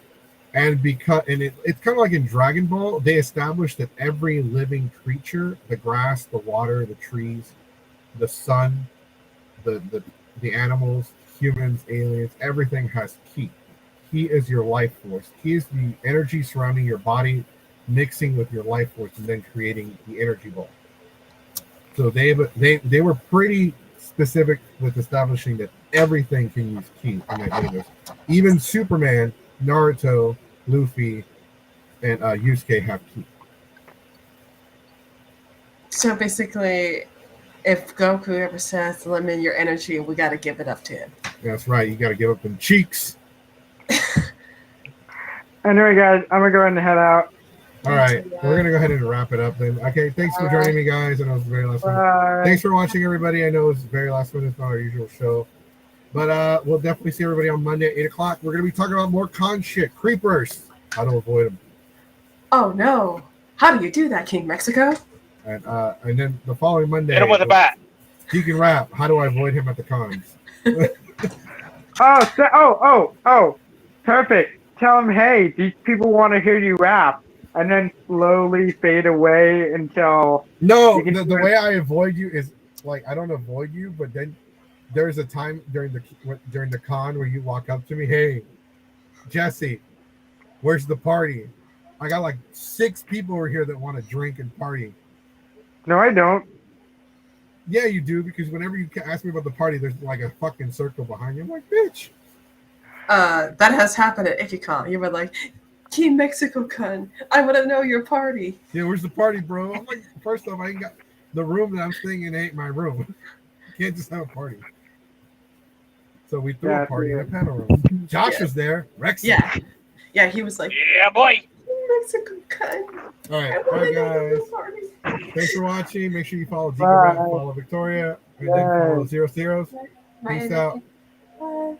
and because, and it's kind of like in Dragon Ball, they established that every living creature, the grass, the water, the trees, the sun, the animals, humans, aliens, everything has ki. Ki is your life force. Ki is the energy surrounding your body, mixing with your life force, and then creating the energy ball. So they were pretty specific with establishing that everything can use ki in that universe. Even Superman, Naruto, Luffy, and Yusuke have ki. So basically, if Goku ever says, "Limit your energy," we got to give it up to him. That's right. You got to give up them cheeks. Anyway, guys, I'm gonna go ahead and head out. All right, we're gonna go ahead and wrap it up then. Okay, thanks for joining me, guys. I know it's the very last one. Thanks for watching, everybody. I know it's the very last one. It's not our usual show, but we'll definitely see everybody on Monday at 8 o'clock. We're gonna be talking about more con shit, creepers, how to avoid them. Oh no! How do you do that, King Mexico? And then the following Monday, Hit him with a bat. Deacon Rap, how do I avoid him at the cons? Oh, perfect. Tell them, hey, these people want to hear you rap, and then slowly fade away until... No, the way I avoid you is, like, I don't avoid you, but then there's a time during the con where you walk up to me, hey, Jesse, where's the party? I got like 6 people over here that want to drink and party. No, I don't. Yeah, you do, because whenever you ask me about the party, there's like a fucking circle behind you. I'm like, bitch. That has happened at IkiCon. You were like, Team Mexico Con, I want to know your party. Yeah, where's the party, bro? I'm like, first off, I ain't got the room that I'm staying in ain't my room. You can't just have a party. So we threw a party in a panel room. Josh was there. Rex. Yeah, he was like, yeah, boy. Mexico Con. All right, guys. Thanks for watching. Make sure you follow Deacon Rap, follow Victoria, and then follow 00. Peace out. Bye.